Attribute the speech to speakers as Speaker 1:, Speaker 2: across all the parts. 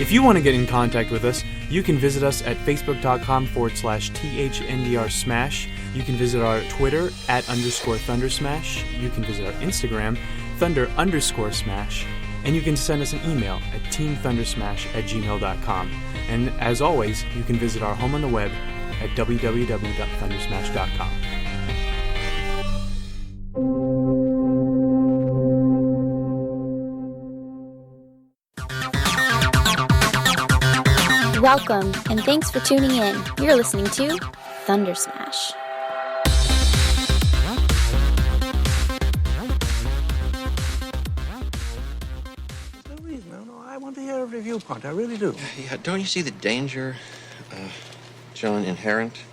Speaker 1: If you want to get in contact with us, you can visit us at facebook.com/THNDRSmash. You can visit our Twitter @_ThunderSmash. You can visit our Instagram, Thunder_Smash. And you can send us an email at teamthundersmash@gmail.com. And as always, you can visit our home on the web at www.thundersmash.com.
Speaker 2: Welcome, and thanks for tuning in. You're listening to ThunderSmash.
Speaker 3: No, I want to hear every viewpoint. I really do.
Speaker 4: Yeah, don't you see the danger, John, inherent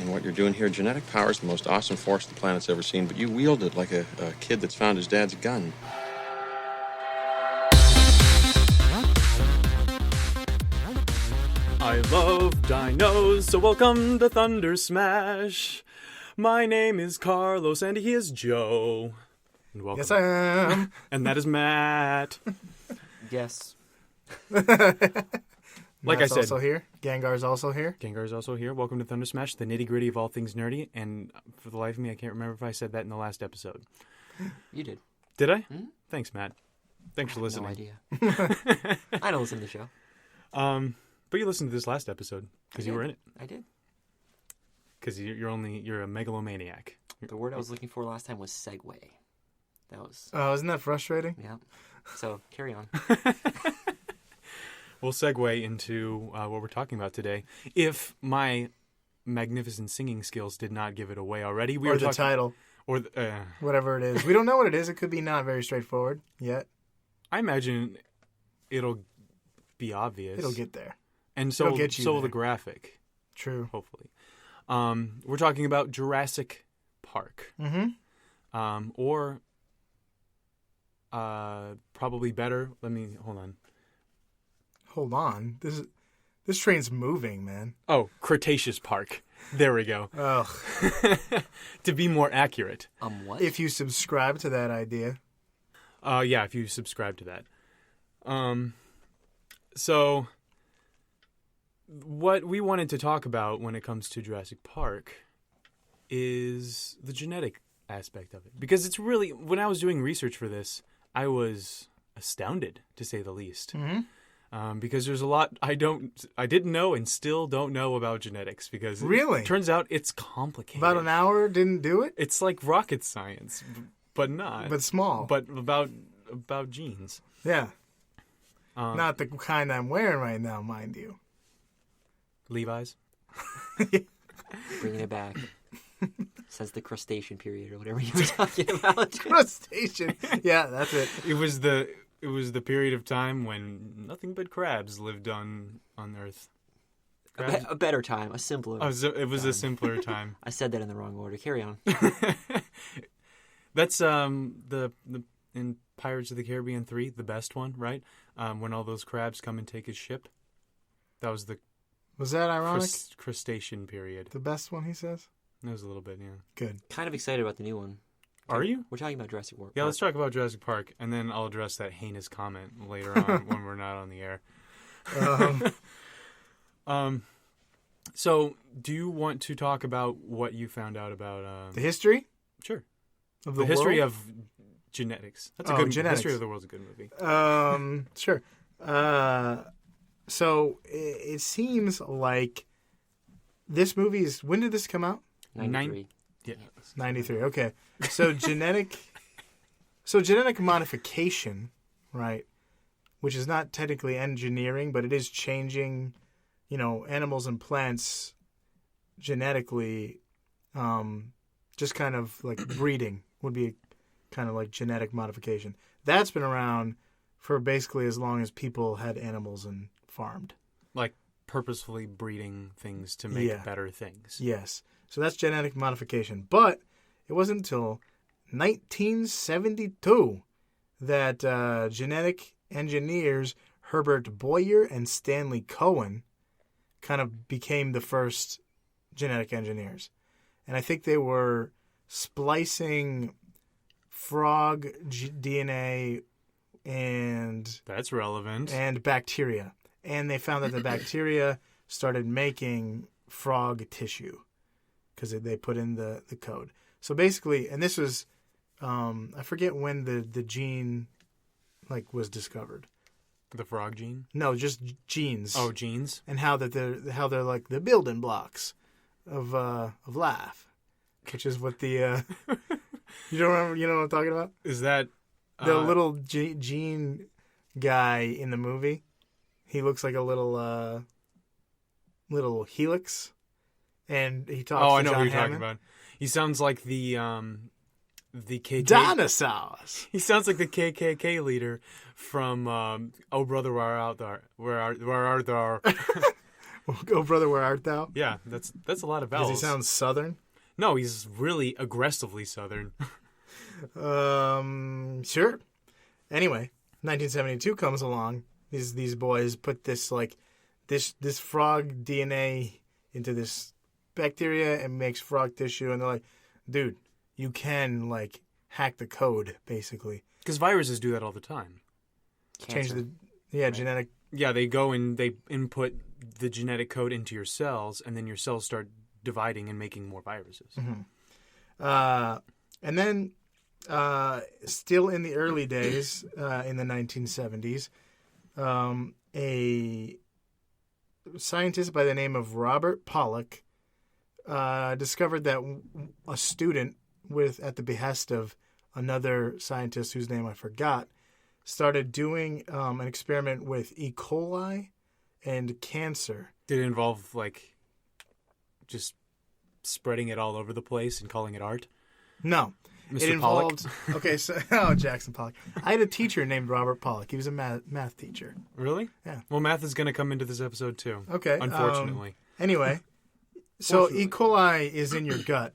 Speaker 4: in what you're doing here? Genetic power is the most awesome force the planet's ever seen, but you wield it like a kid that's found his dad's gun.
Speaker 1: I love dinos, so welcome to ThunderSmash. My name is Carlos, and he is Joe. And welcome.
Speaker 5: Yes, I am.
Speaker 1: And that is Matt.
Speaker 6: Yes.
Speaker 1: Like
Speaker 5: Matt's
Speaker 1: I said,
Speaker 5: also here. Gengar's also here.
Speaker 1: Gengar's also here. Welcome to ThunderSmash, the nitty-gritty of all things nerdy. And for the life of me, I can't remember if I said that in the last episode.
Speaker 6: You did.
Speaker 1: Did I?
Speaker 6: Hmm?
Speaker 1: Thanks, Matt. Thanks for listening.
Speaker 6: No idea. I don't listen to the show.
Speaker 1: But you listened to this last episode because you were in it.
Speaker 6: I did.
Speaker 1: Because you're a megalomaniac.
Speaker 6: The word I was looking for last time was segue. That was...
Speaker 5: Oh, isn't that frustrating?
Speaker 6: Yeah. So, carry on.
Speaker 1: We'll segue into what we're talking about today. If my magnificent singing skills did not give it away already,
Speaker 5: Or the title.
Speaker 1: Or
Speaker 5: whatever it is. We don't know what it is. It could be not very straightforward yet.
Speaker 1: I imagine it'll be obvious.
Speaker 5: It'll get there.
Speaker 1: And so,
Speaker 5: it'll get you
Speaker 1: so will
Speaker 5: there.
Speaker 1: the graphic.
Speaker 5: True.
Speaker 1: Hopefully. We're talking about Jurassic Park.
Speaker 5: Mm-hmm.
Speaker 1: Or probably better. Hold on.
Speaker 5: Hold on. This train's moving, man.
Speaker 1: Oh, Cretaceous Park. There we go.
Speaker 5: Ugh.
Speaker 1: To be more accurate.
Speaker 6: What?
Speaker 5: If you subscribe to that idea.
Speaker 1: Yeah, if you subscribe to that. So what we wanted to talk about when it comes to Jurassic Park is the genetic aspect of it. Because it's really, when I was doing research for this, I was astounded, to say the least.
Speaker 5: Mm-hmm.
Speaker 1: Because there's a lot I didn't know and still don't know about genetics. Because
Speaker 5: Really?
Speaker 1: It turns out it's complicated.
Speaker 5: About an hour didn't do it?
Speaker 1: It's like rocket science, but not.
Speaker 5: But small.
Speaker 1: But about genes.
Speaker 5: Yeah. Not the kind I'm wearing right now, mind you.
Speaker 1: Levi's.
Speaker 6: Bringing it back. Since the crustacean period or whatever you were talking about.
Speaker 5: Crustacean. Yeah, that's it.
Speaker 1: It was the period of time when nothing but crabs lived on Earth.
Speaker 6: A better time, a simpler.
Speaker 1: Oh, so it was a simpler time.
Speaker 6: I said that in the wrong order. Carry on.
Speaker 1: That's the in Pirates of the Caribbean 3, the best one, right? When all those crabs come and take his ship. That was the
Speaker 5: Was that ironic?
Speaker 1: crustacean period.
Speaker 5: The best one, he says?
Speaker 1: That was a little bit, yeah.
Speaker 5: Good.
Speaker 6: Kind of excited about the new one.
Speaker 1: Are you?
Speaker 6: We're talking about Jurassic Park.
Speaker 1: Yeah, let's talk about Jurassic Park, and then I'll address that heinous comment later on when we're not on the air. So, do you want to talk about what you found out about...
Speaker 5: The history?
Speaker 1: Sure.
Speaker 5: Of
Speaker 1: the history of genetics. That's a good
Speaker 5: genetics.
Speaker 1: History of the World's a good movie.
Speaker 5: Sure. So, it seems like this movie is... When did this come out?
Speaker 6: 93.
Speaker 1: Yeah.
Speaker 5: 93. Okay. So genetic modification, right, which is not technically engineering, but it is changing, animals and plants genetically, just kind of like breeding would be kind of like genetic modification. That's been around for basically as long as people had animals and farmed.
Speaker 1: Like purposefully breeding things to make better things.
Speaker 5: Yes. So that's genetic modification. But it wasn't until 1972 that genetic engineers Herbert Boyer and Stanley Cohen kind of became the first genetic engineers. And I think they were splicing frog DNA and
Speaker 1: That's relevant.
Speaker 5: bacteria. And they found that the bacteria started making frog tissue because they put in the code. So basically, and this was, I forget when the gene was discovered.
Speaker 1: The frog gene?
Speaker 5: No, just genes.
Speaker 1: Oh, genes?
Speaker 5: And how they're like the building blocks of life, which is what the you don't remember? You know what I'm talking about?
Speaker 1: Is that
Speaker 5: The little gene guy in the movie? He looks like a little helix, and he talks.
Speaker 1: Oh,
Speaker 5: to
Speaker 1: I know
Speaker 5: John
Speaker 1: who you're
Speaker 5: Hammond.
Speaker 1: talking about. He sounds like the KKK.
Speaker 5: Dinosaurs.
Speaker 1: He sounds like the KKK leader from Oh Brother, Where Art Thou? Where Art Thou?
Speaker 5: Oh brother, where art thou?
Speaker 1: Yeah, that's a lot of
Speaker 5: Does
Speaker 1: vowels.
Speaker 5: he sound southern?
Speaker 1: No, he's really aggressively southern.
Speaker 5: Sure. Anyway, 1972 comes along. These boys put this frog DNA into this bacteria and makes frog tissue, and they're like, dude, you can hack the code basically.
Speaker 1: Because viruses do that all the time.
Speaker 6: Cancer.
Speaker 5: Genetic.
Speaker 1: Yeah, they go and they input the genetic code into your cells, and then your cells start dividing and making more viruses.
Speaker 5: And then, still in the early days, in the 1970s, a scientist by the name of Robert Pollock discovered that a student, at the behest of another scientist whose name I forgot, started doing an experiment with E. coli and cancer.
Speaker 1: Did it involve just spreading it all over the place and calling it art?
Speaker 5: No.
Speaker 1: Mr.
Speaker 5: It involved. Okay, so Jackson Pollock. I had a teacher named Robert Pollock. He was a math teacher.
Speaker 1: Really?
Speaker 5: Yeah.
Speaker 1: Well, math is going to come into this episode too.
Speaker 5: Okay.
Speaker 1: Unfortunately.
Speaker 5: Anyway, so E. coli is in your gut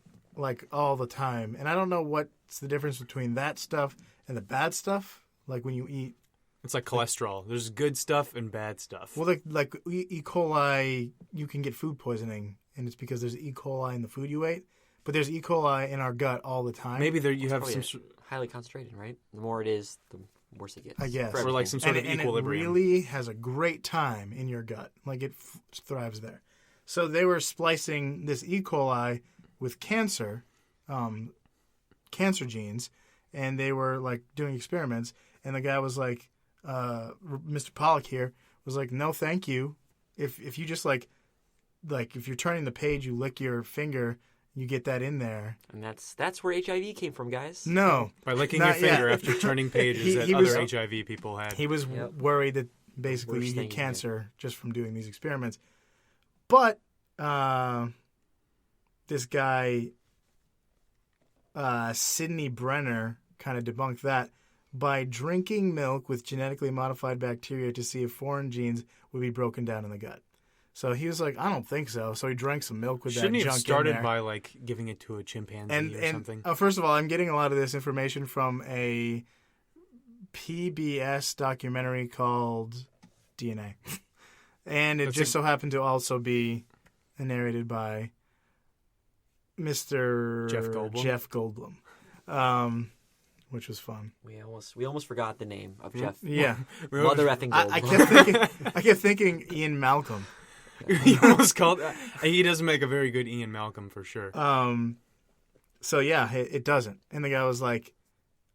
Speaker 5: all the time, and I don't know what's the difference between that stuff and the bad stuff. Like when you eat.
Speaker 1: It's like cholesterol. There's good stuff and bad stuff.
Speaker 5: Well, like E. coli, you can get food poisoning, and it's because there's E. coli in the food you ate. But there's E. coli in our gut all the time.
Speaker 1: Maybe you have
Speaker 6: Probably
Speaker 1: some
Speaker 6: highly concentrated, right? The more it is, the worse it gets.
Speaker 5: I guess.
Speaker 6: For
Speaker 1: or like
Speaker 6: everything.
Speaker 1: some sort of
Speaker 5: and
Speaker 1: equilibrium.
Speaker 5: it really has a great time in your gut. It thrives there. So they were splicing this E. coli with cancer genes, and they were doing experiments. And the guy was like, Mr. Pollock here was like, no, thank you. If you just if you're turning the page, you lick your finger, you get that in there.
Speaker 6: And that's where HIV came from, guys.
Speaker 5: No.
Speaker 1: By licking your
Speaker 5: Not
Speaker 1: finger
Speaker 5: yet.
Speaker 1: after turning pages that
Speaker 5: he
Speaker 1: other
Speaker 5: was-
Speaker 1: HIV people had.
Speaker 5: He was worried that basically
Speaker 6: Worst
Speaker 5: you
Speaker 6: thing
Speaker 5: get
Speaker 6: you
Speaker 5: cancer just from doing these experiments. But this guy, Sidney Brenner, kind of debunked that by drinking milk with genetically modified bacteria to see if foreign genes would be broken down in the gut. So he was like, I don't think so. So he drank some milk with
Speaker 1: Shouldn't
Speaker 5: that
Speaker 1: he
Speaker 5: junk
Speaker 1: have started
Speaker 5: in there.
Speaker 1: by giving it to a chimpanzee or something?
Speaker 5: First of all, I'm getting a lot of this information from a PBS documentary called DNA. And it just so happened to also be narrated by Mr.
Speaker 1: Jeff Goldblum.
Speaker 5: Which was fun.
Speaker 6: We almost forgot the name of Jeff.
Speaker 5: Yeah.
Speaker 6: Mother effing Goldblum.
Speaker 5: I kept thinking Ian Malcolm.
Speaker 1: He almost called. He doesn't make a very good Ian Malcolm for sure.
Speaker 5: So yeah, it doesn't. And the guy was like,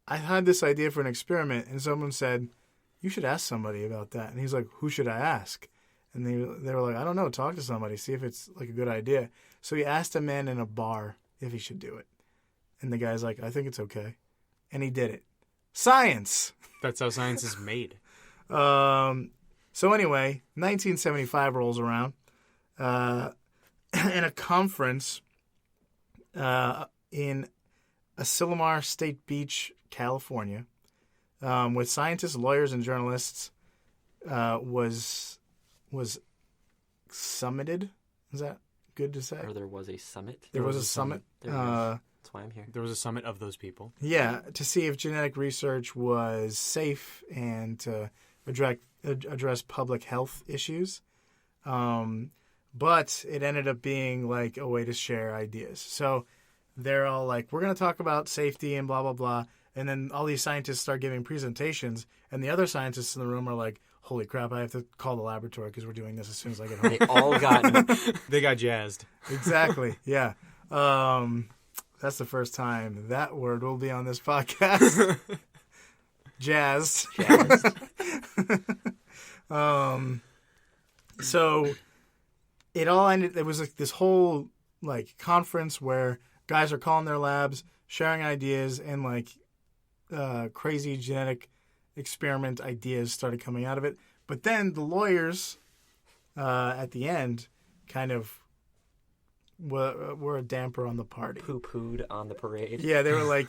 Speaker 5: I had this idea for an experiment, and someone said, you should ask somebody about that. And he's like, who should I ask? And they were like, I don't know, talk to somebody, see if it's a good idea. So he asked a man in a bar if he should do it. And the guy's like, I think it's okay. And he did it. Science!
Speaker 1: That's how science is made.
Speaker 5: So anyway, 1975 rolls around. And a conference in Asilomar State Beach, California, with scientists, lawyers, and journalists was summited. Is that good to say?
Speaker 6: Or there was a summit.
Speaker 5: There was a summit.
Speaker 6: There it is. That's why I'm here.
Speaker 1: There was a summit of those people.
Speaker 5: Yeah, to see if genetic research was safe and to address public health issues. But it ended up being a way to share ideas. So they're all like, we're going to talk about safety and blah, blah, blah. And then all these scientists start giving presentations, and the other scientists in the room are like, holy crap, I have to call the laboratory because we're doing this as soon as I get home.
Speaker 6: They all got
Speaker 1: They got jazzed.
Speaker 5: Exactly, yeah. That's the first time that word will be on this podcast. Jazzed. So it all ended. It was like this whole like conference where guys are calling their labs, sharing ideas, and like crazy genetic experiment ideas started coming out of it. But then the lawyers at the end kind of were a damper on the party.
Speaker 6: poo-pooed on the parade.
Speaker 5: Yeah, they were like,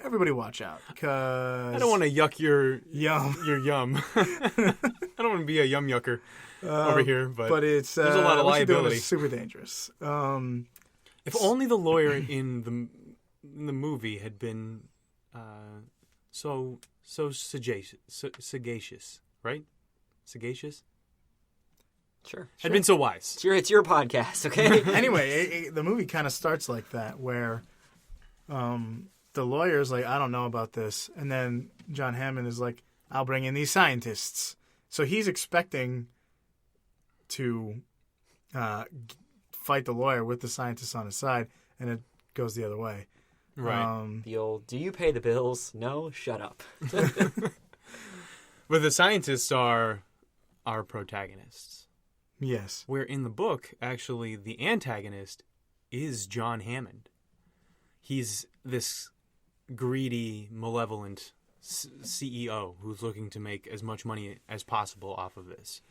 Speaker 5: everybody watch out, because
Speaker 1: I don't want to yuck your
Speaker 5: yum.
Speaker 1: yum. I don't want to be a yum yucker over here, but
Speaker 5: it's
Speaker 1: there's a lot of
Speaker 5: what you're doing
Speaker 1: liability.
Speaker 5: is super dangerous.
Speaker 1: If only the lawyer in the movie had been so sagacious, right? Sagacious?
Speaker 6: Sure.
Speaker 1: Had been so wise.
Speaker 6: It's your podcast, okay?
Speaker 5: Anyway, the movie kind of starts like that, where the lawyer's like, I don't know about this. And then John Hammond is like, I'll bring in these scientists. So he's expecting to fight the lawyer with the scientists on his side, and it goes the other way.
Speaker 1: Right.
Speaker 6: The old, do you pay the bills? No? Shut up.
Speaker 1: But the scientists are our protagonists.
Speaker 5: Yes.
Speaker 1: Where in the book, actually, the antagonist is John Hammond. He's this greedy, malevolent CEO who's looking to make as much money as possible off of this.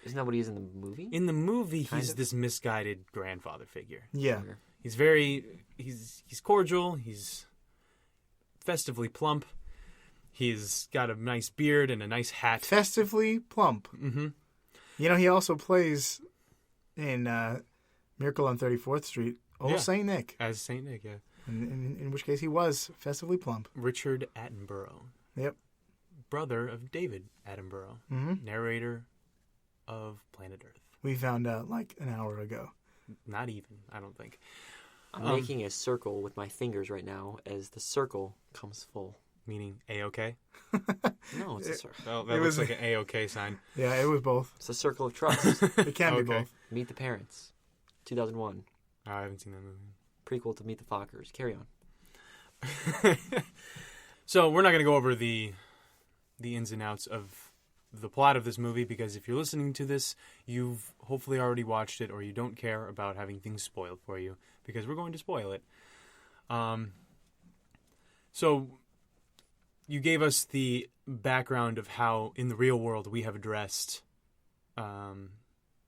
Speaker 6: Isn't that what he is in the movie?
Speaker 1: In the movie,
Speaker 6: Kind
Speaker 1: he's
Speaker 6: of.
Speaker 1: this misguided grandfather figure.
Speaker 5: Yeah.
Speaker 1: He's he's cordial. He's festively plump. He's got a nice beard and a nice hat.
Speaker 5: Festively plump.
Speaker 1: Mm-hmm.
Speaker 5: You know, he also plays in Miracle on 34th Street, Old Saint Nick.
Speaker 1: As Saint Nick, yeah.
Speaker 5: In which case he was festively plump.
Speaker 1: Richard Attenborough.
Speaker 5: Yep.
Speaker 1: Brother of David Attenborough.
Speaker 5: Mm-hmm.
Speaker 1: Narrator of Planet Earth.
Speaker 5: We found out like an hour ago.
Speaker 1: Not even, I don't think.
Speaker 6: I'm making a circle with my fingers right now as the circle comes full.
Speaker 1: Meaning A-OK?
Speaker 6: No, it's a circle.
Speaker 1: Well,
Speaker 5: It
Speaker 1: that
Speaker 5: was-
Speaker 1: looks like an A-OK sign.
Speaker 5: Yeah, it was both.
Speaker 6: It's a circle of trust.
Speaker 5: It can be
Speaker 1: Okay.
Speaker 5: both.
Speaker 6: Meet the Parents. 2001.
Speaker 1: Oh, I haven't seen that movie.
Speaker 6: Prequel to Meet the Fockers. Carry on.
Speaker 1: So we're not going to go over the ins and outs of the plot of this movie, because if you're listening to this, you've hopefully already watched it, or you don't care about having things spoiled for you, because we're going to spoil it. So you gave us the background of how in the real world we have addressed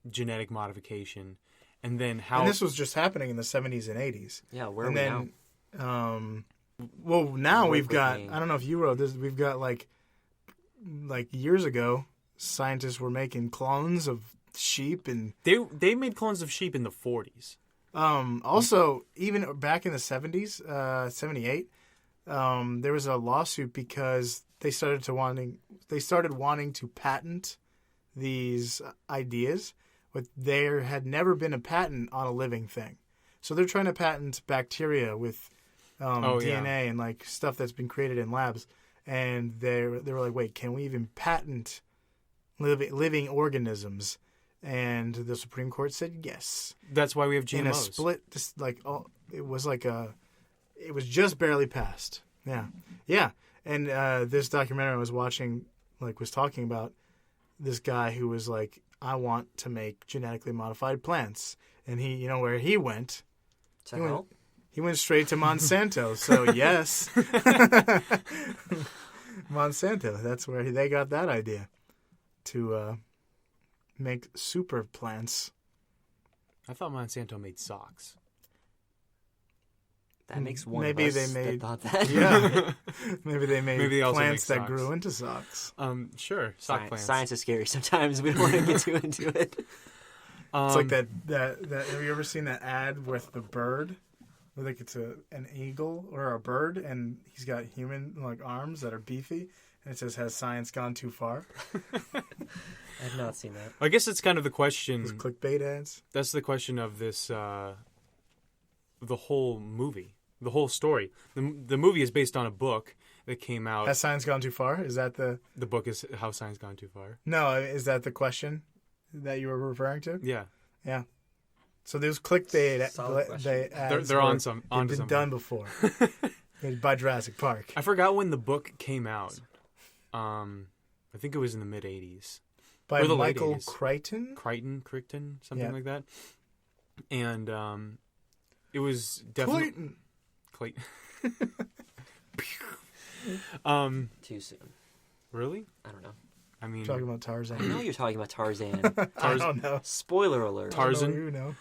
Speaker 1: genetic modification, and then how...
Speaker 5: And this was just happening in the 70s and 80s.
Speaker 6: Yeah, where
Speaker 5: And
Speaker 6: are we
Speaker 5: then,
Speaker 6: now?
Speaker 5: well, now
Speaker 6: Work
Speaker 5: we've
Speaker 6: with
Speaker 5: got,
Speaker 6: me.
Speaker 5: I don't know if you wrote this, we've got like years ago, scientists were making clones of sheep and
Speaker 1: They made clones of sheep in the 40s.
Speaker 5: also even back in the 70s, 78, there was a lawsuit because they started wanting to patent these ideas, but there had never been a patent on a living thing. So they're trying to patent bacteria with DNA and like stuff that's been created in labs. And they were like, wait, can we even patent living organisms? And the Supreme Court said yes.
Speaker 1: That's why we have GMOs.
Speaker 5: In a split, it was just barely passed. Yeah. And this documentary I was watching, was talking about this guy who was like, I want to make genetically modified plants. And he, where he went,
Speaker 6: To hell?
Speaker 5: he went straight to Monsanto. So yes, Monsanto. That's where they got that idea to make super plants.
Speaker 1: I thought Monsanto made socks.
Speaker 6: That makes one
Speaker 5: Maybe
Speaker 6: of us
Speaker 5: they made-
Speaker 6: that thought that.
Speaker 5: Yeah, maybe they made
Speaker 1: Maybe they also
Speaker 5: plants
Speaker 1: make
Speaker 5: that
Speaker 1: socks.
Speaker 5: grew into socks.
Speaker 1: Sure, sock plants.
Speaker 6: Science is scary sometimes. We don't want to get too into it.
Speaker 5: It's like that. Have you ever seen that ad with the bird? Where like it's an eagle or a bird, and he's got human arms that are beefy, and it says, "Has science gone too far?"
Speaker 6: I have not seen that.
Speaker 1: I guess it's kind of the
Speaker 5: Those
Speaker 1: question.
Speaker 5: clickbait ads.
Speaker 1: That's the question of this, the whole movie. the whole story. The movie is based on a book that came out.
Speaker 5: Has science gone too far? Is that the
Speaker 1: book is How Science Gone Too Far.
Speaker 5: No, is that the question that you were referring to?
Speaker 1: Yeah.
Speaker 5: Yeah. So those clickbait
Speaker 1: They're on some
Speaker 5: been
Speaker 1: something.
Speaker 5: done before by Jurassic Park.
Speaker 1: I forgot when the book came out. I think it was in the mid '80s.
Speaker 5: By
Speaker 1: or the
Speaker 5: Michael
Speaker 1: late 80s. Crichton, something like that. And it was definitely Clayton.
Speaker 6: Too soon.
Speaker 1: Really?
Speaker 6: I don't know.
Speaker 1: I mean,
Speaker 5: Talking about Tarzan.
Speaker 6: I know you're talking about Tarzan.
Speaker 5: I don't know.
Speaker 6: Spoiler alert.
Speaker 1: Tarzan.
Speaker 5: You know.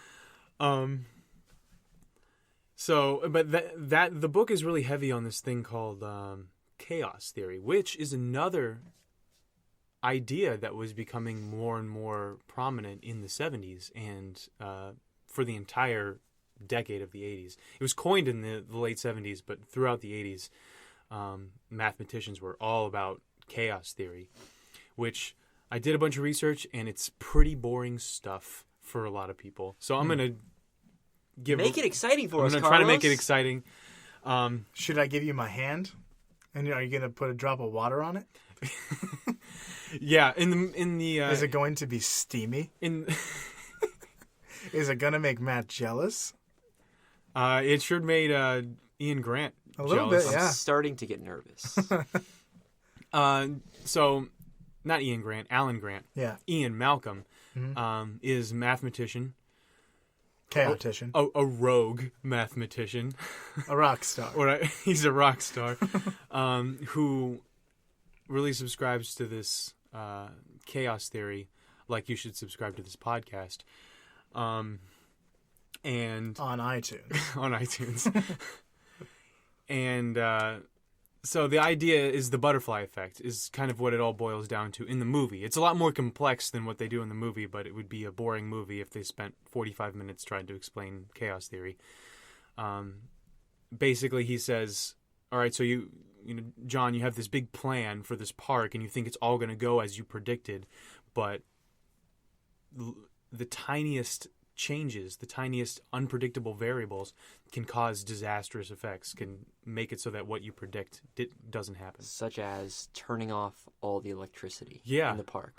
Speaker 1: So, but that the book is really heavy on this thing called chaos theory, which is another idea that was becoming more and more prominent in the 70s and for the entire decade of the 80s. It was coined in the late 70s, but throughout the 80s, mathematicians were all about chaos theory, which I did a bunch of research, and it's pretty boring stuff for a lot of people. So I'm going to
Speaker 6: make it exciting for us,
Speaker 1: I'm going to try to make it exciting.
Speaker 5: Should I give you my hand? And are you going to put a drop of water on it?
Speaker 1: Yeah, in the
Speaker 5: is it going to be steamy? Is it going to make Matt jealous?
Speaker 1: It sure made Ian Grant
Speaker 5: a little
Speaker 1: jealous.
Speaker 5: bit, yeah.
Speaker 6: I'm starting to get nervous.
Speaker 1: So, not Ian Grant, Alan Grant.
Speaker 5: Yeah.
Speaker 1: Ian Malcolm is a mathematician.
Speaker 5: Chaotician.
Speaker 1: A rogue mathematician.
Speaker 5: A rock star.
Speaker 1: He's a rock star who really subscribes to this chaos theory like you should subscribe to this podcast. And
Speaker 5: on iTunes.
Speaker 1: on iTunes. And so the idea is the butterfly effect is kind of what it all boils down to in the movie. It's a lot more complex than what they do in the movie, but it would be a boring movie if they spent 45 minutes trying to explain chaos theory. Basically, he says, all right, so you know, John, you have this big plan for this park, and you think it's all going to go as you predicted, but the tiniest changes, the tiniest unpredictable variables can cause disastrous effects, can make it so that what you predict doesn't happen.
Speaker 6: Such as turning off all the electricity
Speaker 1: in
Speaker 6: the park.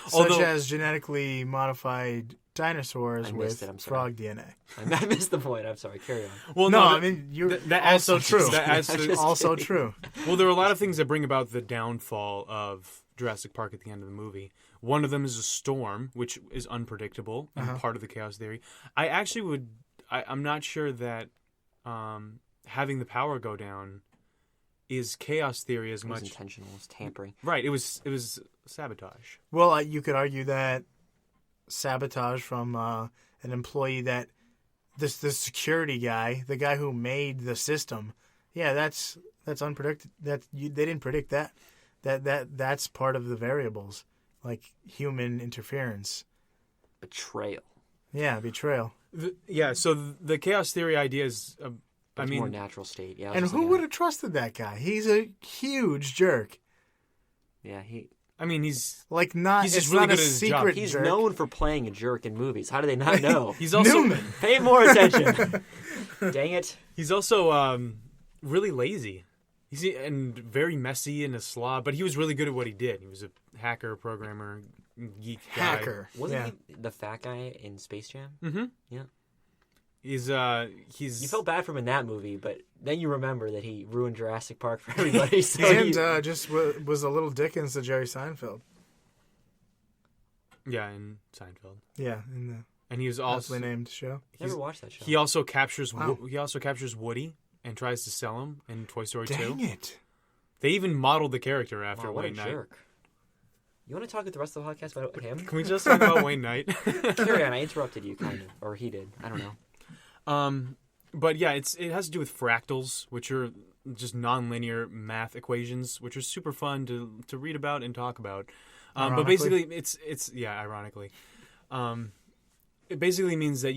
Speaker 5: Such as genetically modified dinosaurs with frog DNA.
Speaker 6: I missed the point. I'm sorry. Carry on.
Speaker 1: Well,
Speaker 5: no, I mean, that's also true.
Speaker 1: That's
Speaker 5: also true.
Speaker 1: Well, there are a lot of things that bring about the downfall of Jurassic Park at the end of the movie. One of them is a storm, which is unpredictable and part of the chaos theory. I'm not sure that having the power go down is chaos theory as much.
Speaker 6: It was intentional. It was tampering.
Speaker 1: Right. It was sabotage.
Speaker 5: Well, you could argue that sabotage from an employee that the security guy, the guy who made the system. Yeah, that's unpredictable. They didn't predict that. That's part of the variables. Like human interference.
Speaker 6: Betrayal.
Speaker 5: Yeah, betrayal.
Speaker 1: So the chaos theory idea is,
Speaker 6: more natural state. Yeah.
Speaker 5: And who would have trusted that guy? He's a huge jerk.
Speaker 6: Yeah,
Speaker 1: he's
Speaker 5: like not.
Speaker 1: He's
Speaker 5: it's
Speaker 1: just really
Speaker 5: not
Speaker 1: good
Speaker 5: a
Speaker 1: at his
Speaker 5: secret
Speaker 1: job.
Speaker 6: He's
Speaker 5: jerk.
Speaker 6: known for playing a jerk in movies. How do they not know?
Speaker 1: He's also
Speaker 5: Newman.
Speaker 6: Pay more attention. Dang it.
Speaker 1: He's also really lazy. He's and very messy and a slob, but he was really good at what he did. He was a hacker, programmer, geek guy.
Speaker 5: Hacker.
Speaker 6: Wasn't he the fat guy in Space Jam?
Speaker 1: Mm-hmm.
Speaker 6: Yeah.
Speaker 1: He's
Speaker 6: You felt bad for him in that movie, but then you remember that he ruined Jurassic Park for everybody. So
Speaker 5: and just was a little Dickens to Jerry Seinfeld.
Speaker 1: Yeah, in Seinfeld.
Speaker 5: Yeah, in the
Speaker 1: and he was also
Speaker 5: aptly named show.
Speaker 6: Never watched that show.
Speaker 1: He also captures
Speaker 5: Wow.
Speaker 1: he also captures Woody and tries to sell him in Toy Story 2.
Speaker 5: Dang it.
Speaker 1: They even modeled the character after
Speaker 6: Wow, what
Speaker 1: Wayne
Speaker 6: a
Speaker 1: Knight.
Speaker 6: jerk. You want to talk with the rest of the podcast about him?
Speaker 1: Can we just talk about Wayne Knight?
Speaker 6: Carry on. I interrupted you, kind of. Or he did. I don't know.
Speaker 1: But yeah, it has to do with fractals, which are just nonlinear math equations, which are super fun to read about and talk about. But basically, it's ironically, it basically means that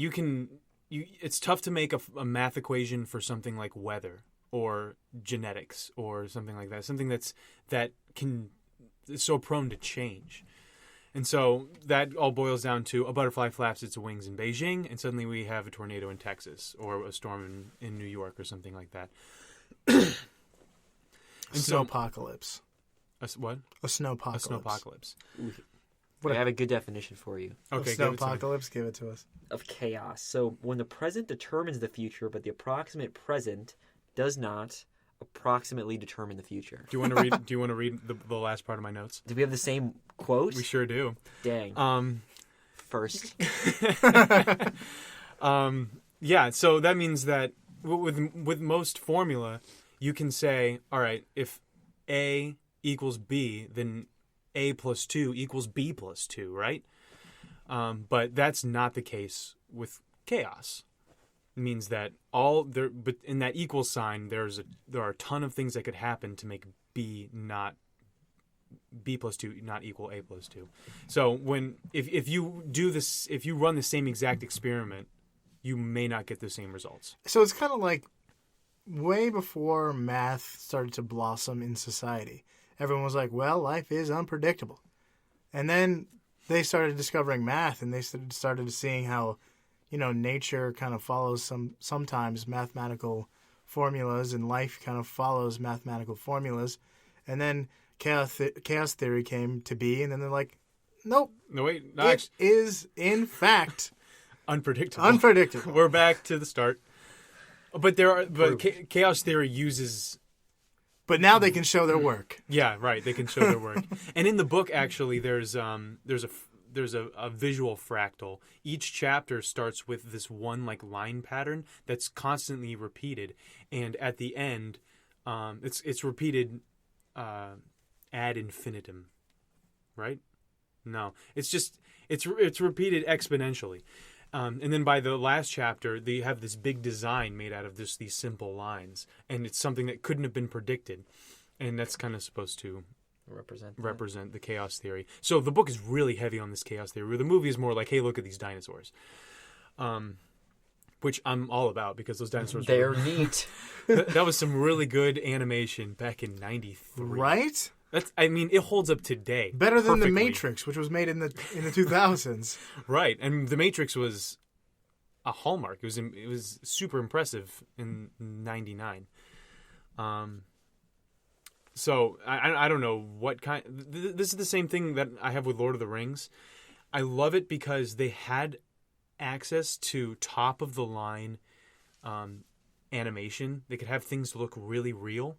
Speaker 1: it's tough to make a math equation for something like weather or genetics or something like that, something that's so prone to change. And so that all boils down to a butterfly flaps its wings in Beijing, and suddenly we have a tornado in Texas, or a storm in New York, or something like that.
Speaker 5: Snowpocalypse.
Speaker 1: What?
Speaker 5: A snowpocalypse.
Speaker 1: A snowpocalypse.
Speaker 6: I have a good definition for you.
Speaker 1: Okay,
Speaker 5: snowpocalypse, give it to us.
Speaker 6: Of chaos. So when the present determines the future, but the approximate present does not approximately determine the future.
Speaker 1: Do you want to read? Do you want to read the last part of my notes?
Speaker 6: Do we have the same quote?
Speaker 1: We sure do.
Speaker 6: Dang. First.
Speaker 1: Yeah. So that means that with most formula, you can say, all right, if A equals B, then A plus 2 equals B plus 2, right? But that's not the case with chaos. It means that but in that equal sign, there are a ton of things that could happen to make B plus 2 not equal A plus 2. So if you do this, if you run the same exact experiment, you may not get the same results.
Speaker 5: So it's kind of like way before math started to blossom in society. Everyone was like, well, life is unpredictable. And then they started discovering math, and they started seeing how, nature kind of follows sometimes mathematical formulas, and life kind of follows mathematical formulas. And then chaos theory came to be, and then they're like, nope.
Speaker 1: No, wait.
Speaker 5: It is, in fact,
Speaker 1: unpredictable. We're back to the start. But chaos theory uses...
Speaker 5: But now they can show their work.
Speaker 1: Yeah, right. They can show their work. And in the book, actually, there's a visual fractal. Each chapter starts with this one line pattern that's constantly repeated, and at the end, it's repeated ad infinitum, right? No, it's repeated exponentially. And then by the last chapter, they have this big design made out of these simple lines, and it's something that couldn't have been predicted, and that's kind of supposed to represent the chaos theory. So the book is really heavy on this chaos theory. The movie is more like, hey, look at these dinosaurs, which I'm all about because those dinosaurs
Speaker 6: they're neat.
Speaker 1: That was some really good animation back in '93,
Speaker 5: right?
Speaker 1: It holds up today.
Speaker 5: Better than
Speaker 1: perfectly.
Speaker 5: The Matrix, which was made in the 2000s.
Speaker 1: Right, and The Matrix was a hallmark. It was super impressive in '99. So I don't know what kind. This is the same thing that I have with Lord of the Rings. I love it because they had access to top of the line animation. They could have things look really real.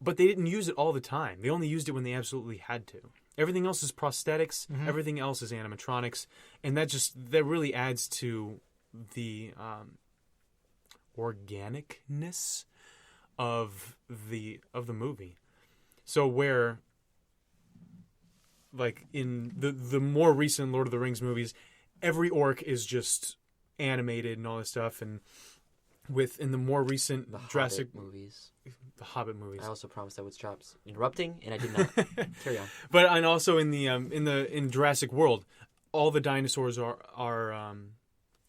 Speaker 1: But they didn't use it all the time. They only used it when they absolutely had to. Everything else is prosthetics. Mm-hmm. Everything else is animatronics, and that really adds to the organicness of the movie. So where, in the more recent Lord of the Rings movies, every orc is just animated and all this stuff, and in the more recent Jurassic
Speaker 6: movies.
Speaker 1: The Hobbit movies.
Speaker 6: I also promised I would stop interrupting, and I did not. Carry on.
Speaker 1: And also in Jurassic World, all the dinosaurs are